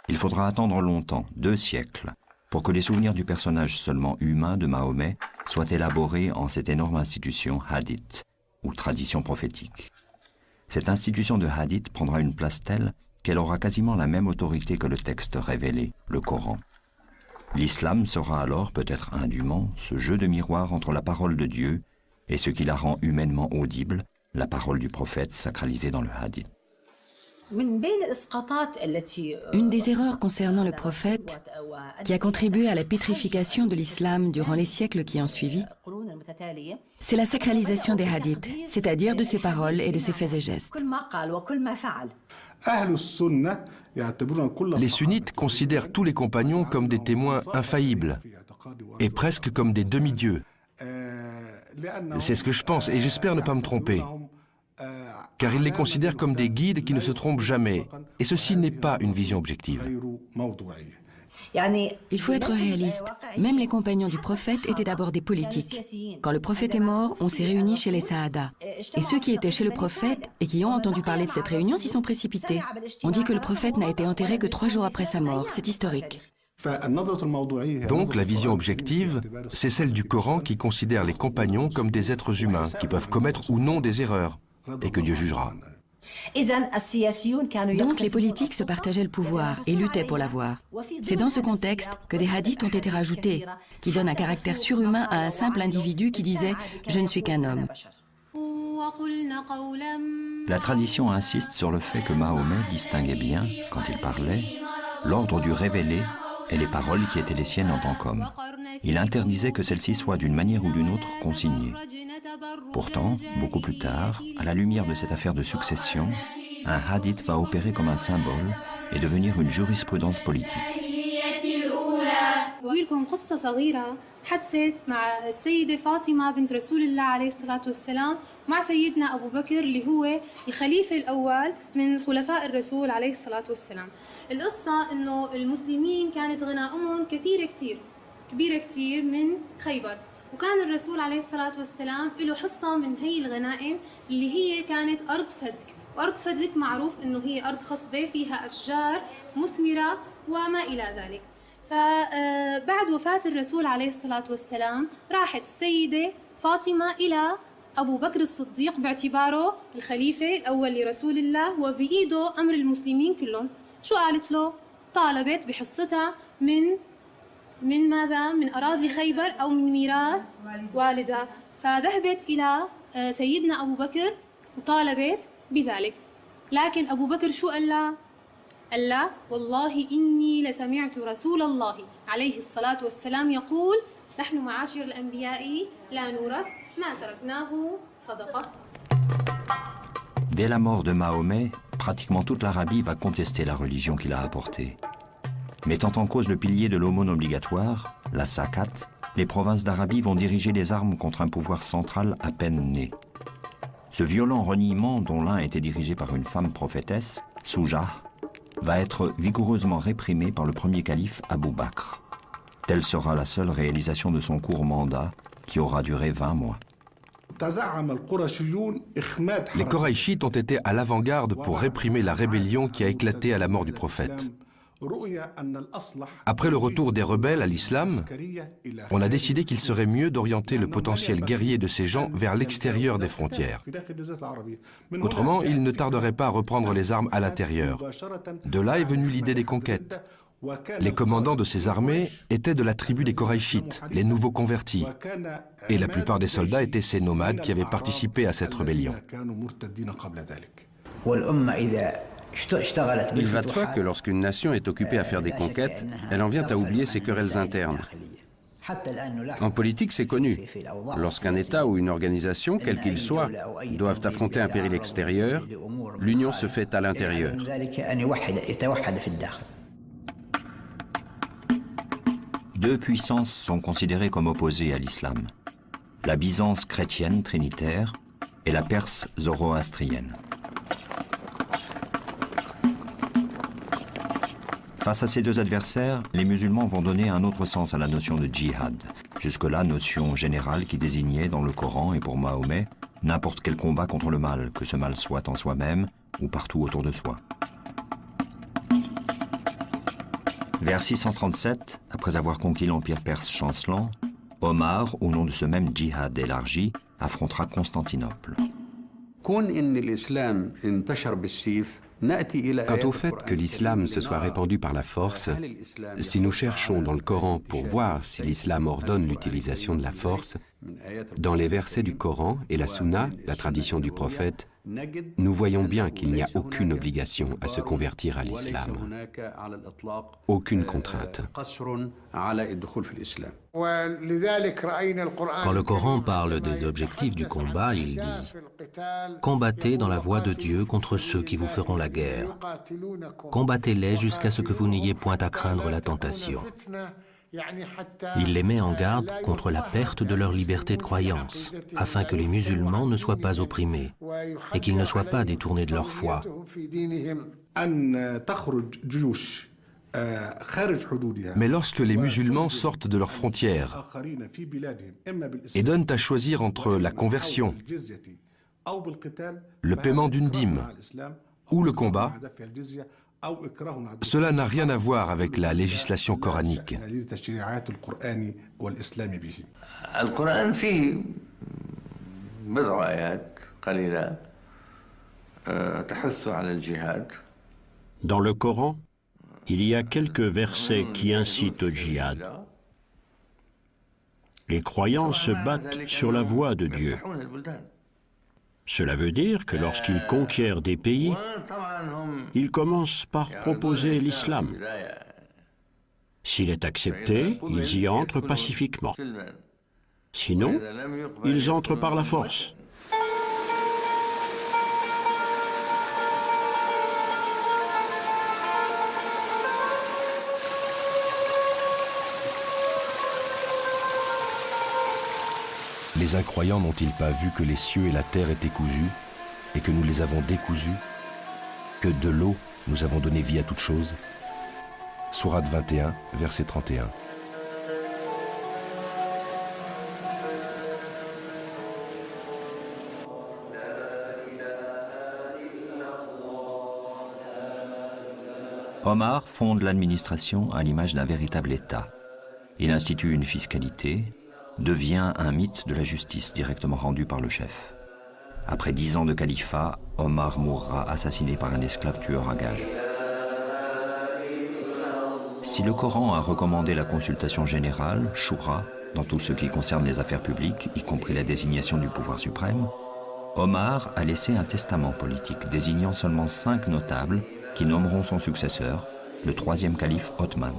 Il faudra attendre longtemps, 2 siècles, pour que les souvenirs du personnage seulement humain de Mahomet soient élaborés en cette énorme institution hadith, ou tradition prophétique. Cette institution de hadith prendra une place telle qu'elle aura quasiment la même autorité que le texte révélé, le Coran. L'islam sera alors, peut-être indûment, ce jeu de miroir entre la parole de Dieu et ce qui la rend humainement audible, la parole du prophète sacralisée dans le hadith. Une des erreurs concernant le prophète, qui a contribué à la pétrification de l'islam durant les siècles qui ont suivi, c'est la sacralisation des hadiths, c'est-à-dire de ses paroles et de ses faits et gestes. Les sunnites considèrent tous les compagnons comme des témoins infaillibles et presque comme des demi-dieux. C'est ce que je pense et j'espère ne pas me tromper, car ils les considèrent comme des guides qui ne se trompent jamais, et ceci n'est pas une vision objective. Il faut être réaliste. Même les compagnons du prophète étaient d'abord des politiques. Quand le prophète est mort, on s'est réunis chez les Saada. Et ceux qui étaient chez le prophète et qui ont entendu parler de cette réunion s'y sont précipités. On dit que le prophète n'a été enterré que 3 jours après sa mort. C'est historique. Donc la vision objective, c'est celle du Coran qui considère les compagnons comme des êtres humains qui peuvent commettre ou non des erreurs et que Dieu jugera. Donc les politiques se partageaient le pouvoir et luttaient pour l'avoir. C'est dans ce contexte que des hadiths ont été rajoutés, qui donnent un caractère surhumain à un simple individu qui disait « je ne suis qu'un homme ». La tradition insiste sur le fait que Mahomet distinguait bien, quand il parlait, l'ordre du révélé et les paroles qui étaient les siennes en tant qu'homme. Il interdisait que celles-ci soient d'une manière ou d'une autre consignées. Pourtant, beaucoup plus tard, à la lumière de cette affaire de succession, un hadith va opérer comme un symbole et devenir une jurisprudence politique. قصة صغيرة حدثت مع السيدة فاطمة بنت رسول الله عليه الصلاة والسلام مع سيدنا أبو بكر اللي هو الخليفة الأول من خلفاء الرسول عليه الصلاة والسلام. القصة إنه المسلمين كانت غنائمهم كبيرة كتير من خيبر، وكان الرسول عليه الصلاة والسلام له حصة من هي الغنائم اللي هي كانت أرض فدك، وأرض فدك معروف إنه هي أرض خصبة فيها أشجار مثمرة وما إلى ذلك. فبعد وفاة الرسول عليه الصلاة والسلام راحت السيدة فاطمة إلى أبو بكر الصديق باعتباره الخليفة الأول لرسول الله وبإيده أمر المسلمين كلهم. شو قالت له؟ طالبت بحصتها من ماذا؟ من أراضي خيبر أو من ميراث والدها. فذهبت إلى سيدنا أبو بكر وطالبت بذلك. لكن أبو بكر شو قال لها؟ قال لا والله إني لسمعت رسول الله عليه الصلاة والسلام يقول نحن معاشر الأنبياء لا نورث ما تركناه صدقة. Dès la mort de Mahomet, pratiquement toute l'Arabie va contester la religion qu'il a apportée. Mettant en cause le pilier de l'aumône obligatoire, la zakat, les provinces d'Arabie vont diriger les armes contre un pouvoir central à peine né. Ce violent reniement, dont l'un était dirigé par une femme prophétesse, Soujah, va être vigoureusement réprimé par le premier calife Abou Bakr. Telle sera la seule réalisation de son court mandat, qui aura duré 20 mois. Les Koraïchites ont été à l'avant-garde pour réprimer la rébellion qui a éclaté à la mort du prophète. Après le retour des rebelles à l'islam, on a décidé qu'il serait mieux d'orienter le potentiel guerrier de ces gens vers l'extérieur des frontières. Autrement, ils ne tarderaient pas à reprendre les armes à l'intérieur. De là est venue l'idée des conquêtes. Les commandants de ces armées étaient de la tribu des Koraïchites, les nouveaux convertis. Et la plupart des soldats étaient ces nomades qui avaient participé à cette rébellion. Il va de soi que lorsqu'une nation est occupée à faire des conquêtes, elle en vient à oublier ses querelles internes. En politique, c'est connu. Lorsqu'un État ou une organisation, quel qu'il soit, doivent affronter un péril extérieur, l'union se fait à l'intérieur. Deux puissances sont considérées comme opposées à l'islam. La Byzance chrétienne trinitaire et la Perse zoroastrienne. Face à ces deux adversaires, les musulmans vont donner un autre sens à la notion de djihad. Jusque-là, notion générale qui désignait dans le Coran et pour Mahomet n'importe quel combat contre le mal, que ce mal soit en soi-même ou partout autour de soi. Vers 637, après avoir conquis l'empire perse chancelant, Omar, au nom de ce même djihad élargi, affrontera Constantinople. Quant au fait que l'islam se soit répandu par la force, si nous cherchons dans le Coran pour voir si l'islam ordonne l'utilisation de la force, dans les versets du Coran et la Sunna, la tradition du prophète, nous voyons bien qu'il n'y a aucune obligation à se convertir à l'islam. Aucune contrainte. Quand le Coran parle des objectifs du combat, il dit « Combattez dans la voie de Dieu contre ceux qui vous feront la guerre. Combattez-les jusqu'à ce que vous n'ayez point à craindre la tentation. » Il les met en garde contre la perte de leur liberté de croyance, afin que les musulmans ne soient pas opprimés et qu'ils ne soient pas détournés de leur foi. Mais lorsque les musulmans sortent de leurs frontières et donnent à choisir entre la conversion, le paiement d'une dîme ou le combat, cela n'a rien à voir avec la législation coranique. Dans le Coran, il y a quelques versets qui incitent au djihad. Les croyants se battent sur la voie de Dieu. Cela veut dire que lorsqu'ils conquièrent des pays, ils commencent par proposer l'islam. S'il est accepté, ils y entrent pacifiquement. Sinon, ils entrent par la force. Les incroyants n'ont-ils pas vu que les cieux et la terre étaient cousus et que nous les avons décousus, que de l'eau nous avons donné vie à toute chose? Sourate 21, verset 31. Omar fonde l'administration à l'image d'un véritable État. Il institue une fiscalité, devient un mythe de la justice directement rendu par le chef. Après 10 ans de califat, Omar mourra assassiné par un esclave tueur à gages. Si le Coran a recommandé la consultation générale, Shura, dans tout ce qui concerne les affaires publiques, y compris la désignation du pouvoir suprême, Omar a laissé un testament politique désignant seulement 5 notables qui nommeront son successeur, le 3e calife Othman.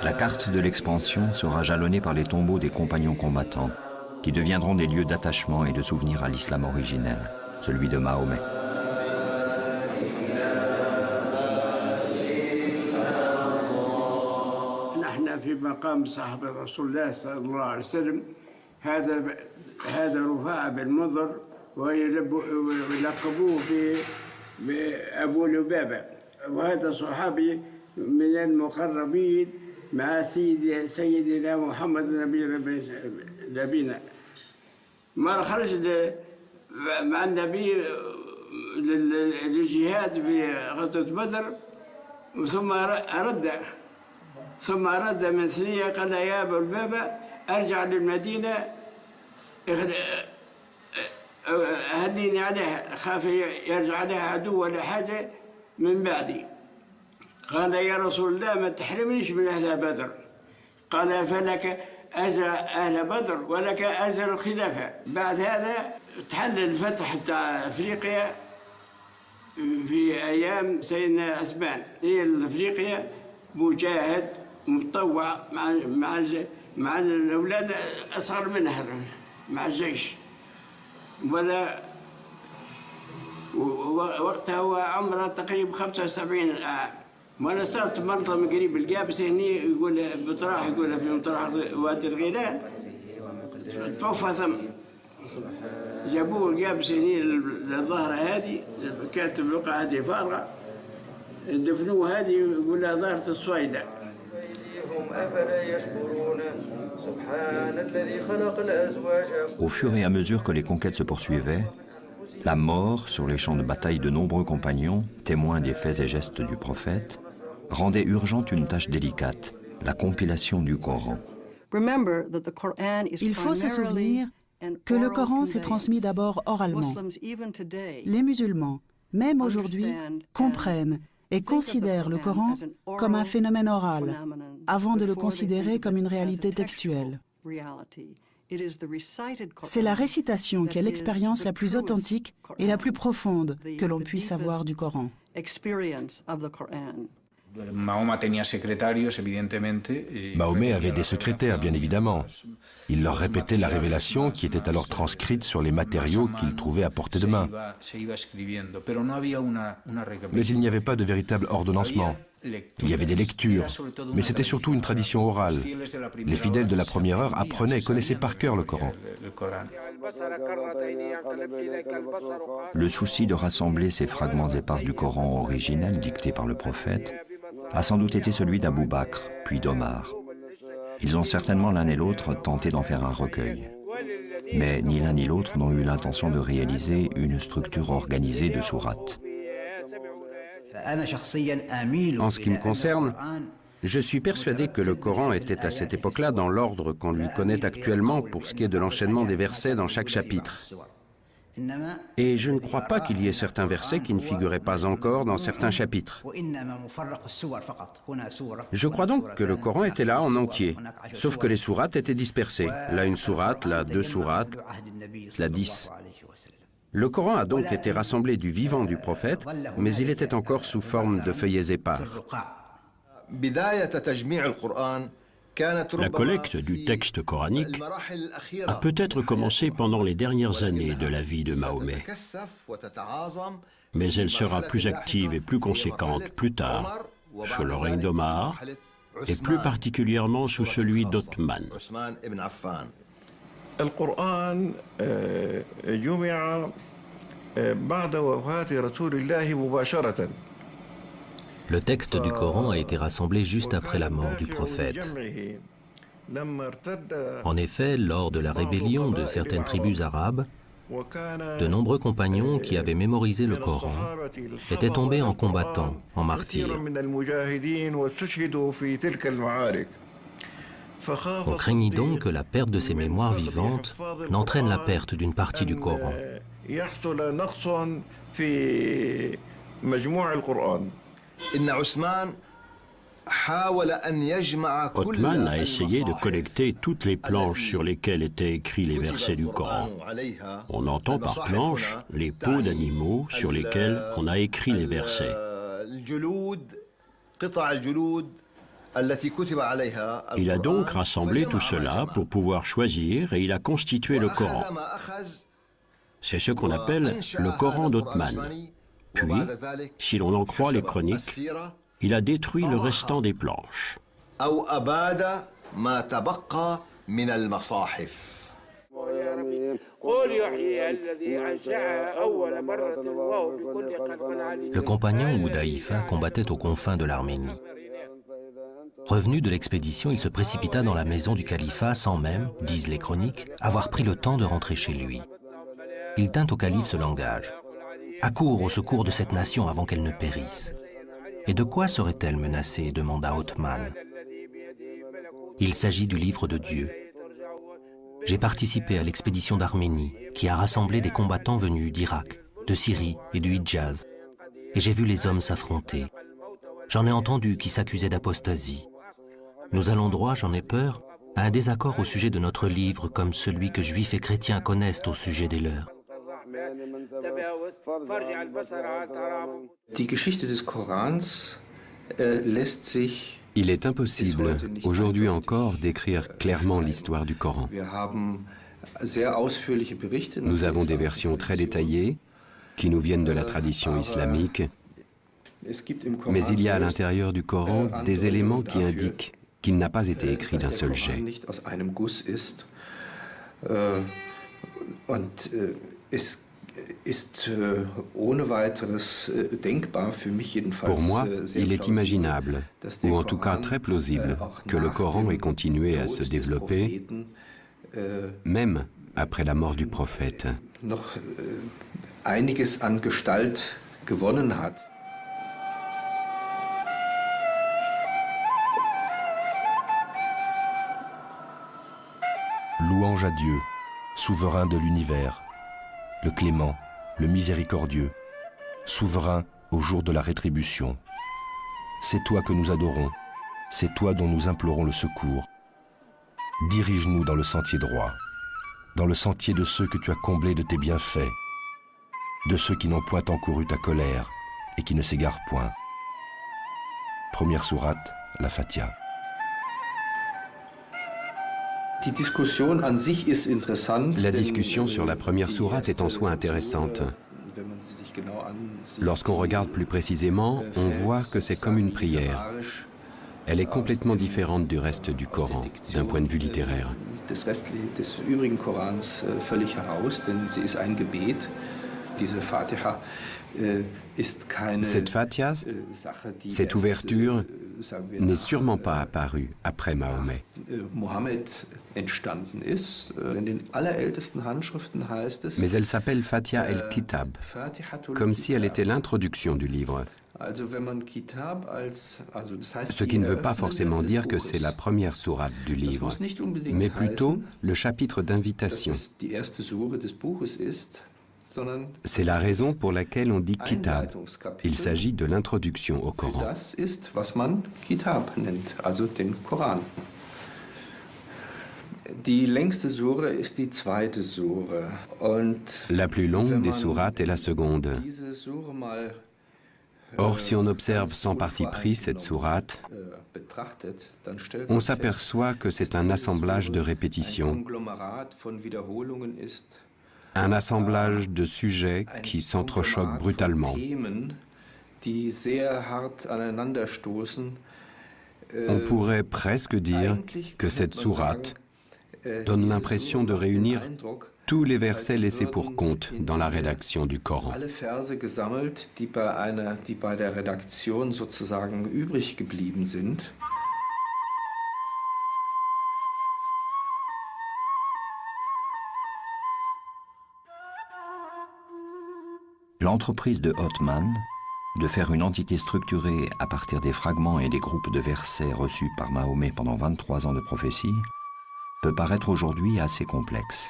La carte de l'expansion sera jalonnée par les tombeaux des compagnons combattants, qui deviendront des lieux d'attachement et de souvenir à l'islam originel, celui de Mahomet. مع سيدنا محمد نبينا ما خرج مع النبي للجهاد في غزوة بدر ثم رد من ثنية قال يا أبا البابا أرجع للمدينة أهنيني عليها خاف يرجع عليها عدو ولا حاجة من بعدي قال يا رسول الله ما تحرمنيش من أهل بدر قال فلك أجر أهل بدر ولك أجر الخلافة بعد هذا تحلل الفتح تاع أفريقيا في أيام سيدنا عثمان هي أفريقيا مجاهد متطوع مع الأولاد أصغر منها مع الجيش ولا وقتها هو عمره تقريبا 75 عام وانا صرت مرضى من قريب القابس هني يقول بطراح يقول في مطرح وادي الغيلان توفى ثم جابوه جاب سنين الظهر هذه كانت البقعة هذه فارغة دفنوه هذه يقول لها ظهرة الصويدة. Au fur et à mesure que les conquêtes se poursuivaient, la mort sur les champs de bataille de nombreux compagnons, témoins des faits et gestes du prophète, rendait urgente une tâche délicate, la compilation du Coran. Il faut se souvenir que le Coran s'est transmis d'abord oralement. Les musulmans, même aujourd'hui, comprennent et considèrent le Coran comme un phénomène oral, avant de le considérer comme une réalité textuelle. C'est la récitation qui est l'expérience la plus authentique et la plus profonde que l'on puisse avoir du Coran. Mahomet avait des secrétaires, bien évidemment. Il leur répétait la révélation qui était alors transcrite sur les matériaux qu'il trouvait à portée de main. Mais il n'y avait pas de véritable ordonnancement. Il y avait des lectures, mais c'était surtout une tradition orale. Les fidèles de la première heure apprenaient et connaissaient par cœur le Coran. Le souci de rassembler ces fragments épars du Coran originel dicté par le prophète a sans doute été celui d'Abou Bakr, puis d'Omar. Ils ont certainement l'un et l'autre tenté d'en faire un recueil. Mais ni l'un ni l'autre n'ont eu l'intention de réaliser une structure organisée de sourates. En ce qui me concerne, je suis persuadé que le Coran était à cette époque-là dans l'ordre qu'on lui connaît actuellement pour ce qui est de l'enchaînement des versets dans chaque chapitre. Et je ne crois pas qu'il y ait certains versets qui ne figuraient pas encore dans certains chapitres. Je crois donc que le Coran était là en entier, sauf que les sourates étaient dispersées. Là une sourate, là 2 sourates, là 10. Le Coran a donc été rassemblé du vivant du prophète, mais il était encore sous forme de feuillets épars. La collecte du texte coranique a peut-être commencé pendant les dernières années de la vie de Mahomet, mais elle sera plus active et plus conséquente plus tard, sous le règne d'Omar, et plus particulièrement sous celui d'Othman. Le texte du Coran a été rassemblé juste après la mort du prophète. En effet, lors de la rébellion de certaines tribus arabes, de nombreux compagnons qui avaient mémorisé le Coran étaient tombés en combattant, en martyrs. On craignit donc que la perte de ces mémoires vivantes n'entraîne la perte d'une partie du Coran. Othman a essayé de collecter toutes les planches sur lesquelles étaient écrits les versets du Coran. On entend par planches les peaux d'animaux sur lesquelles on a écrit les versets. Il a donc rassemblé tout cela pour pouvoir choisir et il a constitué le Coran. C'est ce qu'on appelle le Coran d'Othman. Puis, si l'on en croit les chroniques, il a détruit le restant des planches. Le compagnon Hudayfa combattait aux confins de l'Arménie. Revenu de l'expédition, il se précipita dans la maison du califat sans même, disent les chroniques, avoir pris le temps de rentrer chez lui. Il tint au calife ce langage. « Accours au secours de cette nation avant qu'elle ne périsse. » « Et de quoi serait-elle menacée » demanda Othman. « Il s'agit du livre de Dieu. J'ai participé à l'expédition d'Arménie qui a rassemblé des combattants venus d'Irak, de Syrie et du Hidjaz. Et j'ai vu les hommes s'affronter. J'en ai entendu qui s'accusaient d'apostasie. Nous allons droit, j'en ai peur, à un désaccord au sujet de notre livre comme celui que juifs et chrétiens connaissent au sujet des leurs. Il est impossible, aujourd'hui encore, d'écrire clairement l'histoire du Coran. Nous avons des versions très détaillées qui nous viennent de la tradition islamique, mais il y a à l'intérieur du Coran des éléments qui indiquent qu'il n'a pas été écrit d'un seul jet. Pour moi, il est imaginable, ou en tout cas très plausible, que le Coran ait continué à se développer, même après la mort du prophète. Louange à Dieu, souverain de l'univers, le clément, le miséricordieux, souverain au jour de la rétribution. C'est toi que nous adorons, c'est toi dont nous implorons le secours. Dirige-nous dans le sentier droit, dans le sentier de ceux que tu as comblés de tes bienfaits, de ceux qui n'ont point encouru ta colère et qui ne s'égarent point. Première sourate, la Fatiha. La discussion sur la première sourate est en soi intéressante. Lorsqu'on regarde plus précisément, on voit que c'est comme une prière. Elle est complètement différente du reste du Coran, d'un point de vue littéraire. Cette Fatiha, cette ouverture, n'est sûrement pas apparue après Mahomet. Mais elle s'appelle Fatiha el-Kitab, comme si elle était l'introduction du livre. Ce qui ne veut pas forcément dire que c'est la première sourate du livre, mais plutôt le chapitre d'invitation. C'est la raison pour laquelle on dit Kitab. Il s'agit de l'introduction au Coran. La plus longue des sourates est la seconde. Or, si on observe sans parti pris cette sourate, on s'aperçoit que c'est un assemblage de répétitions, un assemblage de sujets qui s'entrechoquent brutalement. On pourrait presque dire que cette sourate donne l'impression de réunir tous les versets laissés pour compte dans la rédaction du Coran. L'entreprise de Othman de faire une entité structurée à partir des fragments et des groupes de versets reçus par Mahomet pendant 23 ans de prophétie peut paraître aujourd'hui assez complexe.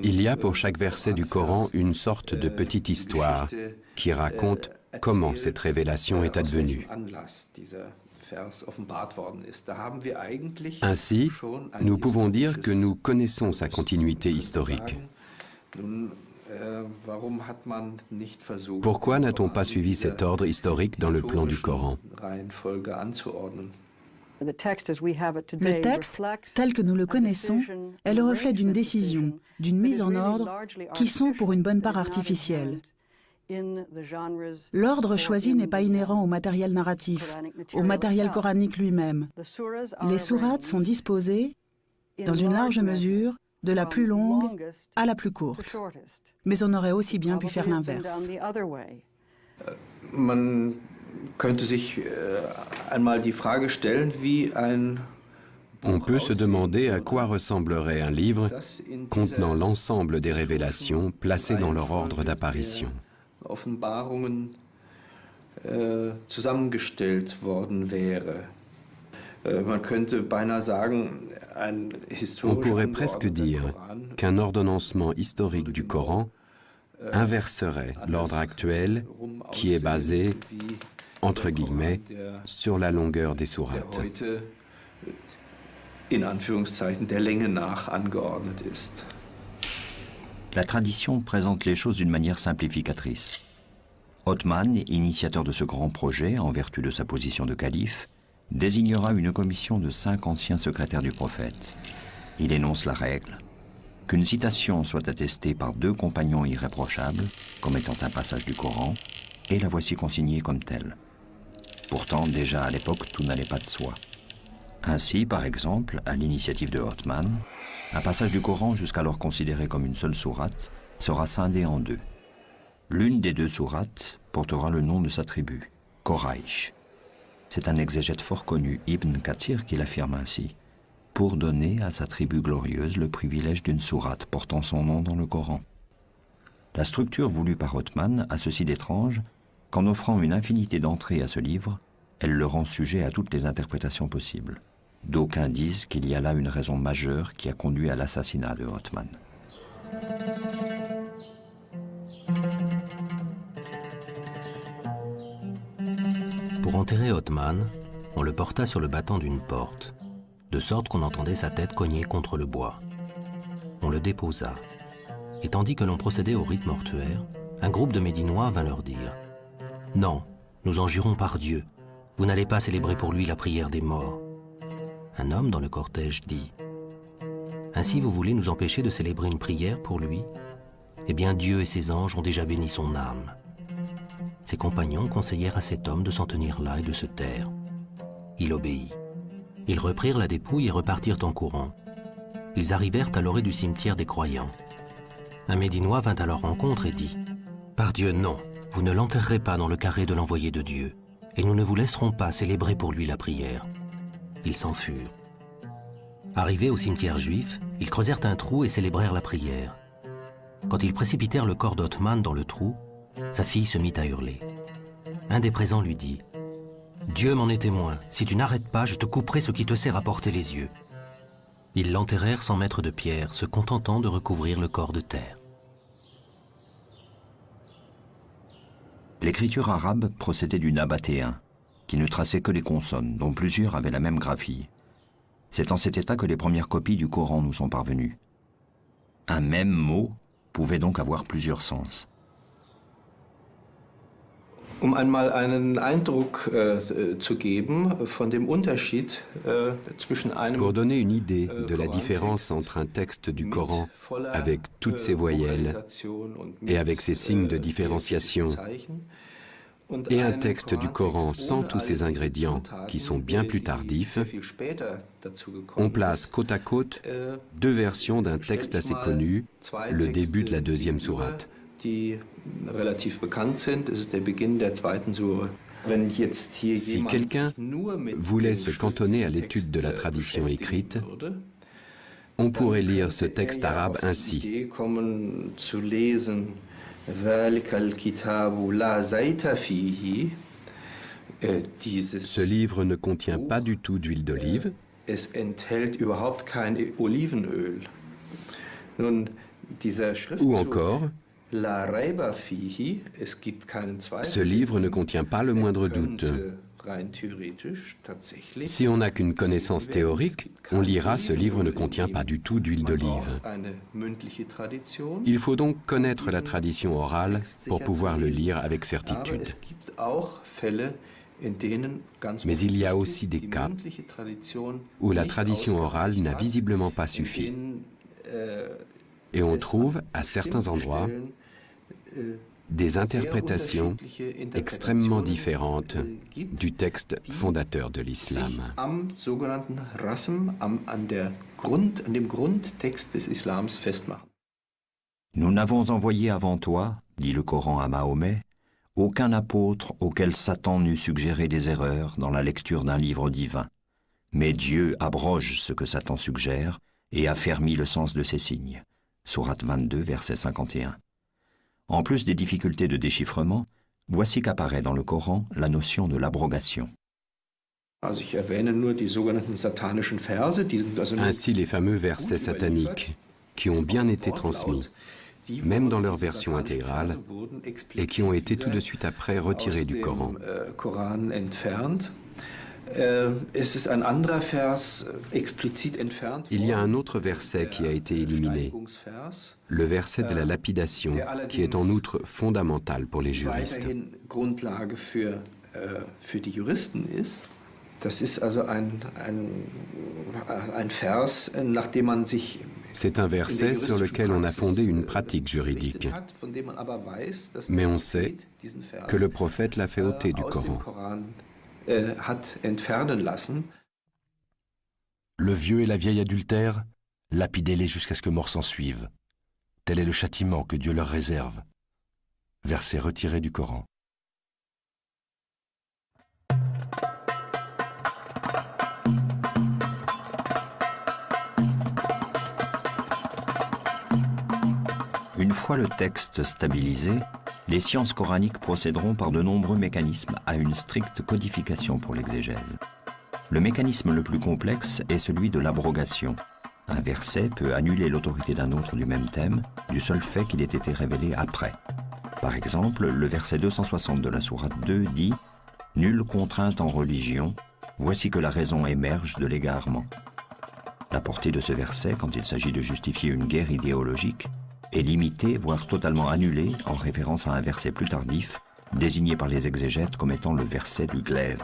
Il y a pour chaque verset du Coran une sorte de petite histoire qui raconte comment cette révélation est advenue. Ainsi, nous pouvons dire que nous connaissons sa continuité historique. Pourquoi n'a-t-on pas suivi cet ordre historique dans le plan du Coran ? Le texte, tel que nous le connaissons, est le reflet d'une décision, d'une mise en ordre, qui sont pour une bonne part artificielles. L'ordre choisi n'est pas inhérent au matériel narratif, au matériel coranique lui-même. Les sourates sont disposées, dans une large mesure, de la plus longue à la plus courte. Mais on aurait aussi bien pu faire l'inverse. On peut se demander à quoi ressemblerait un livre contenant l'ensemble des révélations placées dans leur ordre d'apparition. On pourrait presque dire qu'un ordonnancement historique du Coran inverserait l'ordre actuel qui est basé, entre guillemets, sur la longueur des sourates. La tradition présente les choses d'une manière simplificatrice. Othman, initiateur de ce grand projet en vertu de sa position de calife, désignera une commission de 5 anciens secrétaires du prophète. Il énonce la règle qu'une citation soit attestée par 2 compagnons irréprochables, comme étant un passage du Coran, et la voici consignée comme telle. Pourtant, déjà à l'époque, tout n'allait pas de soi. Ainsi, par exemple, à l'initiative de Othman, un passage du Coran jusqu'alors considéré comme une seule sourate sera scindé en deux. L'une des deux sourates portera le nom de sa tribu, Quraysh. C'est un exégète fort connu, Ibn Kathir, qui l'affirme ainsi, pour donner à sa tribu glorieuse le privilège d'une sourate portant son nom dans le Coran. La structure voulue par Othman a ceci d'étrange qu'en offrant une infinité d'entrées à ce livre, elle le rend sujet à toutes les interprétations possibles. D'aucuns disent qu'il y a là une raison majeure qui a conduit à l'assassinat de Othman. Pour enterrer Othman, on le porta sur le battant d'une porte, de sorte qu'on entendait sa tête cogner contre le bois. On le déposa. Et tandis que l'on procédait au rite mortuaire, un groupe de Médinois vint leur dire « Non, nous en jurons par Dieu, vous n'allez pas célébrer pour lui la prière des morts. » Un homme dans le cortège dit « Ainsi vous voulez nous empêcher de célébrer une prière pour lui? Eh bien Dieu et ses anges ont déjà béni son âme. » Ses compagnons conseillèrent à cet homme de s'en tenir là et de se taire. Il obéit. Ils reprirent la dépouille et repartirent en courant. Ils arrivèrent à l'orée du cimetière des croyants. Un Médinois vint à leur rencontre et dit « Par Dieu, non, vous ne l'enterrerez pas dans le carré de l'envoyé de Dieu, et nous ne vous laisserons pas célébrer pour lui la prière. » Ils s'en furent. Arrivés au cimetière juif, ils creusèrent un trou et célébrèrent la prière. Quand ils précipitèrent le corps d'Othman dans le trou, sa fille se mit à hurler. Un des présents lui dit « Dieu m'en est témoin, si tu n'arrêtes pas, je te couperai ce qui te sert à porter les yeux. » Ils l'enterrèrent sans mettre de pierre, se contentant de recouvrir le corps de terre. L'écriture arabe procédait du nabatéen, qui ne traçait que les consonnes, dont plusieurs avaient la même graphie. C'est en cet état que les premières copies du Coran nous sont parvenues. Un même mot pouvait donc avoir plusieurs sens. Um einmal einen Eindruck zu geben von dem Unterschied zwischen einem Pour donner une idée de la différence entre un texte du Coran avec toutes ses voyelles et avec ses signes de différenciation et un texte du Coran sans tous ces ingrédients qui sont bien plus tardifs, on place côte à côte deux versions d'un texte assez connu, le début de la deuxième sourate. Die relativ bekannt sind. Es ist der Beginn der zweiten Sure. Wenn jetzt hier Si quelqu'un voulait se cantonner à l'étude de la tradition écrite, on pourrait lire ce texte arabe ainsi. Ce livre ne contient pas du tout d'huile d'olive. Es enthält überhaupt kein Olivenöl. Nun, dieser Ou encore, ce livre ne contient pas le moindre doute. Si on n'a qu'une connaissance théorique, on lira ce livre ne contient pas du tout d'huile d'olive. Il faut donc connaître la tradition orale pour pouvoir le lire avec certitude. Mais il y a aussi des cas où la tradition orale n'a visiblement pas suffi. Et on trouve, à certains endroits, des interprétations extrêmement différentes du texte fondateur de l'islam. Nous n'avons envoyé avant toi, dit le Coran à Mahomet, aucun apôtre auquel Satan n'eût suggéré des erreurs dans la lecture d'un livre divin. Mais Dieu abroge ce que Satan suggère et affermit le sens de ses signes. Sourate 22, verset 51. En plus des difficultés de déchiffrement, voici qu'apparaît dans le Coran la notion de l'abrogation. Ainsi les fameux versets sataniques, qui ont bien été transmis, même dans leur version intégrale, et qui ont été tout de suite après retirés du Coran. Il y a un autre verset qui a été éliminé, le verset de la lapidation, qui est en outre fondamental pour les juristes. C'est un verset sur lequel on a fondé une pratique juridique. Mais on sait que le prophète l'a fait ôter du Coran. Le vieux et la vieille adultère, lapidez-les jusqu'à ce que mort s'en suive. Tel est le châtiment que Dieu leur réserve. Verset retiré du Coran. Une fois le texte stabilisé, les sciences coraniques procéderont par de nombreux mécanismes à une stricte codification pour l'exégèse. Le mécanisme le plus complexe est celui de l'abrogation. Un verset peut annuler l'autorité d'un autre du même thème, du seul fait qu'il ait été révélé après. Par exemple, le verset 260 de la sourate 2 dit « Nulle contrainte en religion, voici que la raison émerge de l'égarement ». La portée de ce verset, quand il s'agit de justifier une guerre idéologique, est limitée, voire totalement annulée, en référence à un verset plus tardif, désigné par les exégètes comme étant le verset du glaive.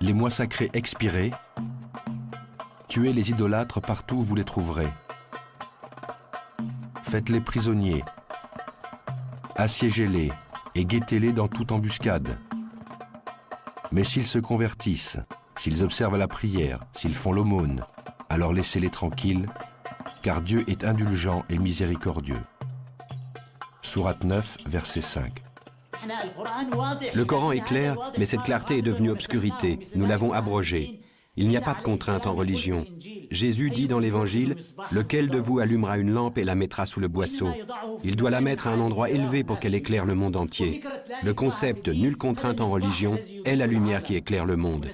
Les mois sacrés expirés, tuez les idolâtres partout où vous les trouverez. Faites-les prisonniers, assiégez-les et guettez-les dans toute embuscade. Mais s'ils se convertissent, s'ils observent la prière, s'ils font l'aumône, alors laissez-les tranquilles, car Dieu est indulgent et miséricordieux. Sourate 9, verset 5. Le Coran est clair, mais cette clarté est devenue obscurité. Nous l'avons abrogé. Il n'y a pas de contrainte en religion. Jésus dit dans l'Évangile, « Lequel de vous allumera une lampe et la mettra sous le boisseau ? Il doit la mettre à un endroit élevé pour qu'elle éclaire le monde entier. » Le concept « nulle contrainte en religion » est la lumière qui éclaire le monde.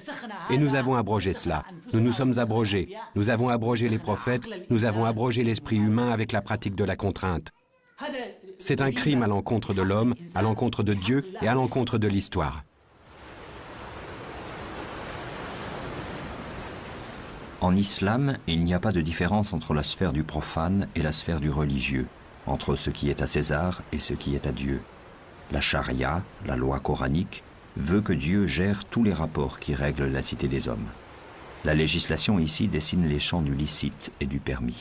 Et nous avons abrogé cela. Nous nous sommes abrogés. Nous avons abrogé les prophètes. Nous avons abrogé l'esprit humain avec la pratique de la contrainte. C'est un crime à l'encontre de l'homme, à l'encontre de Dieu et à l'encontre de l'histoire. En islam, il n'y a pas de différence entre la sphère du profane et la sphère du religieux, entre ce qui est à César et ce qui est à Dieu. La charia, la loi coranique, veut que Dieu gère tous les rapports qui règlent la cité des hommes. La législation ici dessine les champs du licite et du permis.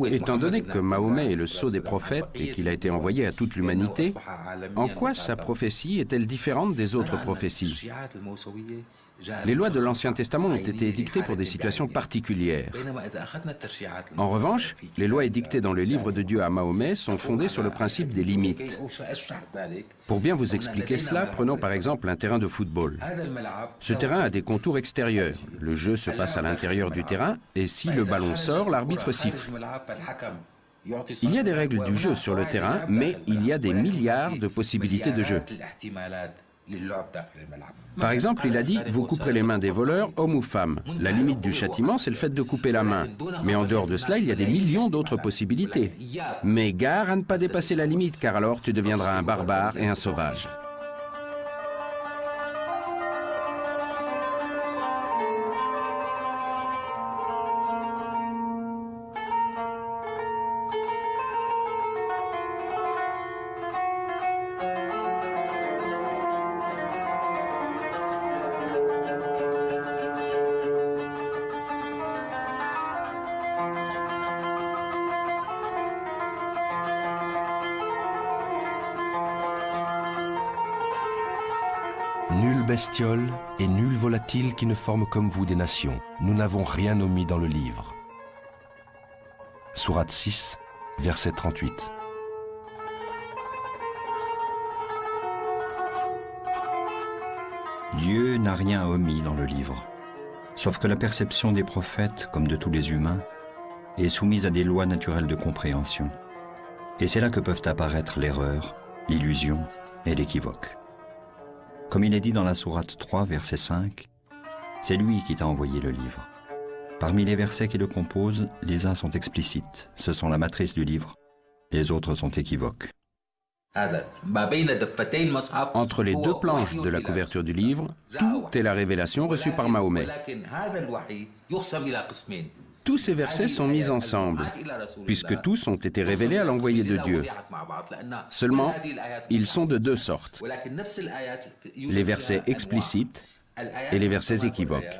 Étant donné que Mahomet est le sceau des prophètes et qu'il a été envoyé à toute l'humanité, en quoi sa prophétie est-elle différente des autres prophéties ? Les lois de l'Ancien Testament ont été édictées pour des situations particulières. En revanche, les lois édictées dans le livre de Dieu à Mahomet sont fondées sur le principe des limites. Pour bien vous expliquer cela, prenons par exemple un terrain de football. Ce terrain a des contours extérieurs. Le jeu se passe à l'intérieur du terrain et si le ballon sort, l'arbitre siffle. Il y a des règles du jeu sur le terrain, mais il y a des milliards de possibilités de jeu. Par exemple, il a dit « Vous couperez les mains des voleurs, hommes ou femmes ». La limite du châtiment, c'est le fait de couper la main. Mais en dehors de cela, il y a des millions d'autres possibilités. Mais gare à ne pas dépasser la limite, car alors tu deviendras un barbare et un sauvage. Nulle bestiole et nul volatile qui ne forme comme vous des nations. Nous n'avons rien omis dans le livre. Sourate 6, verset 38. Dieu n'a rien omis dans le livre, sauf que la perception des prophètes, comme de tous les humains, est soumise à des lois naturelles de compréhension. Et c'est là que peuvent apparaître l'erreur, l'illusion et l'équivoque. Comme il est dit dans la sourate 3, verset 5, « C'est lui qui t'a envoyé le livre. » Parmi les versets qui le composent, les uns sont explicites, ce sont la matrice du livre, les autres sont équivoques. Entre les deux planches de la couverture du livre, tout est la révélation reçue par Mahomet. Tous ces versets sont mis ensemble, puisque tous ont été révélés à l'envoyé de Dieu. Seulement, ils sont de deux sortes, les versets explicites et les versets équivoques.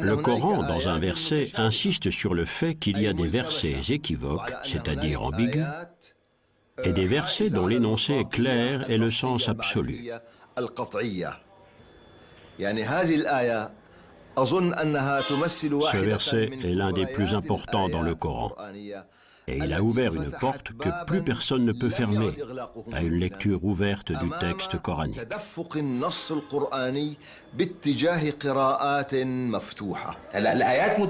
Le Coran, dans un verset, insiste sur le fait qu'il y a des versets équivoques, c'est-à-dire ambigus, et des versets dont l'énoncé est clair et le sens absolu. Ce verset est l'un des plus importants dans le Coran. Et il a ouvert une porte que plus personne ne peut fermer à une lecture ouverte du texte coranique.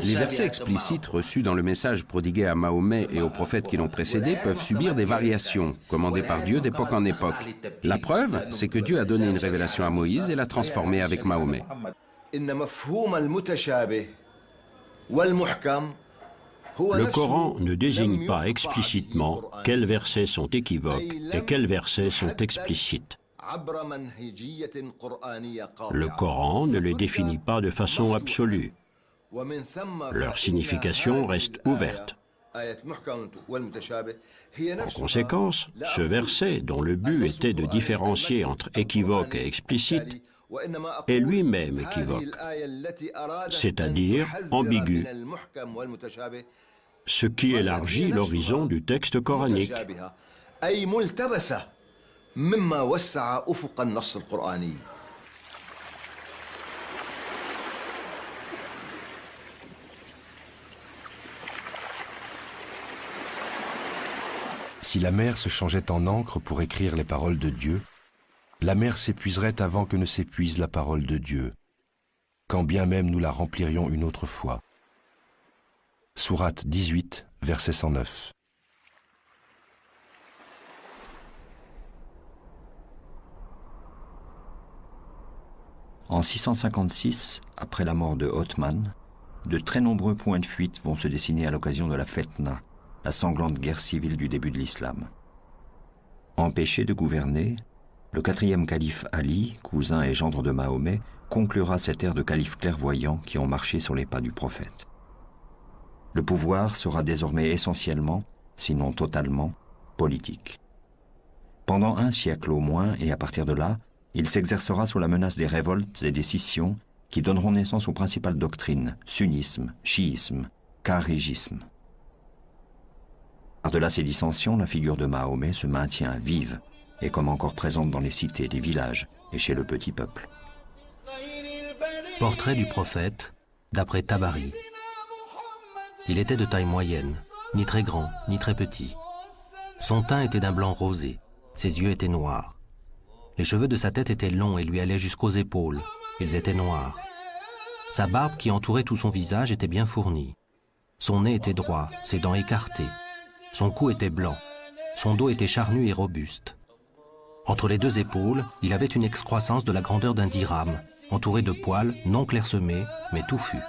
Les versets explicites reçus dans le message prodigué à Mahomet et aux prophètes qui l'ont précédé peuvent subir des variations, commandées par Dieu d'époque en époque. La preuve, c'est que Dieu a donné une révélation à Moïse et l'a transformée avec Mahomet. Le Coran ne désigne pas explicitement quels versets sont équivoques et quels versets sont explicites. Le Coran ne les définit pas de façon absolue. Leur signification reste ouverte. En conséquence, ce verset, dont le but était de différencier entre équivoque et explicite, est lui-même équivoque, c'est-à-dire ambigu, ce qui élargit l'horizon du texte coranique. Si la mer se changeait en encre pour écrire les paroles de Dieu, la mer s'épuiserait avant que ne s'épuise la parole de Dieu, quand bien même nous la remplirions une autre fois. Sourate 18, verset 109. En 656, après la mort de Othman, de très nombreux points de fuite vont se dessiner à l'occasion de la Fetna, la sanglante guerre civile du début de l'islam. Empêché de gouverner, le 4e calife Ali, cousin et gendre de Mahomet, conclura cette ère de califes clairvoyants qui ont marché sur les pas du prophète. Le pouvoir sera désormais essentiellement, sinon totalement, politique. Pendant un siècle au moins, et à partir de là, il s'exercera sous la menace des révoltes et des scissions qui donneront naissance aux principales doctrines, sunnisme, chiisme, kharidjisme. Par-delà ces dissensions, la figure de Mahomet se maintient vive et comme encore présente dans les cités, les villages et chez le petit peuple. Portrait du prophète, d'après Tabari. Il était de taille moyenne, ni très grand, ni très petit. Son teint était d'un blanc rosé, ses yeux étaient noirs. Les cheveux de sa tête étaient longs et lui allaient jusqu'aux épaules, ils étaient noirs. Sa barbe qui entourait tout son visage était bien fournie. Son nez était droit, ses dents écartées. Son cou était blanc, son dos était charnu et robuste. Entre les deux épaules, il avait une excroissance de la grandeur d'un dirham, entouré de poils non clairsemés, mais touffus.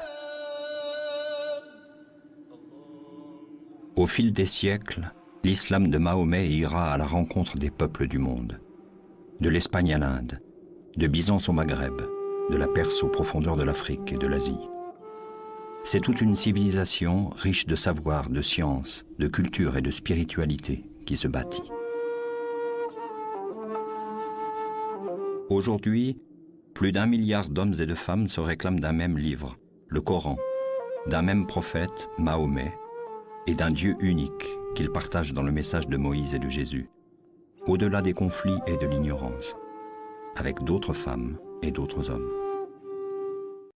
Au fil des siècles, l'islam de Mahomet ira à la rencontre des peuples du monde. De l'Espagne à l'Inde, de Byzance au Maghreb, de la Perse aux profondeurs de l'Afrique et de l'Asie. C'est toute une civilisation riche de savoir, de science, de culture et de spiritualité qui se bâtit. Aujourd'hui, plus d'1 milliard d'hommes et de femmes se réclament d'un même livre, le Coran, d'un même prophète, Mahomet, et d'un Dieu unique qu'ils partagent dans le message de Moïse et de Jésus, au-delà des conflits et de l'ignorance, avec d'autres femmes et d'autres hommes.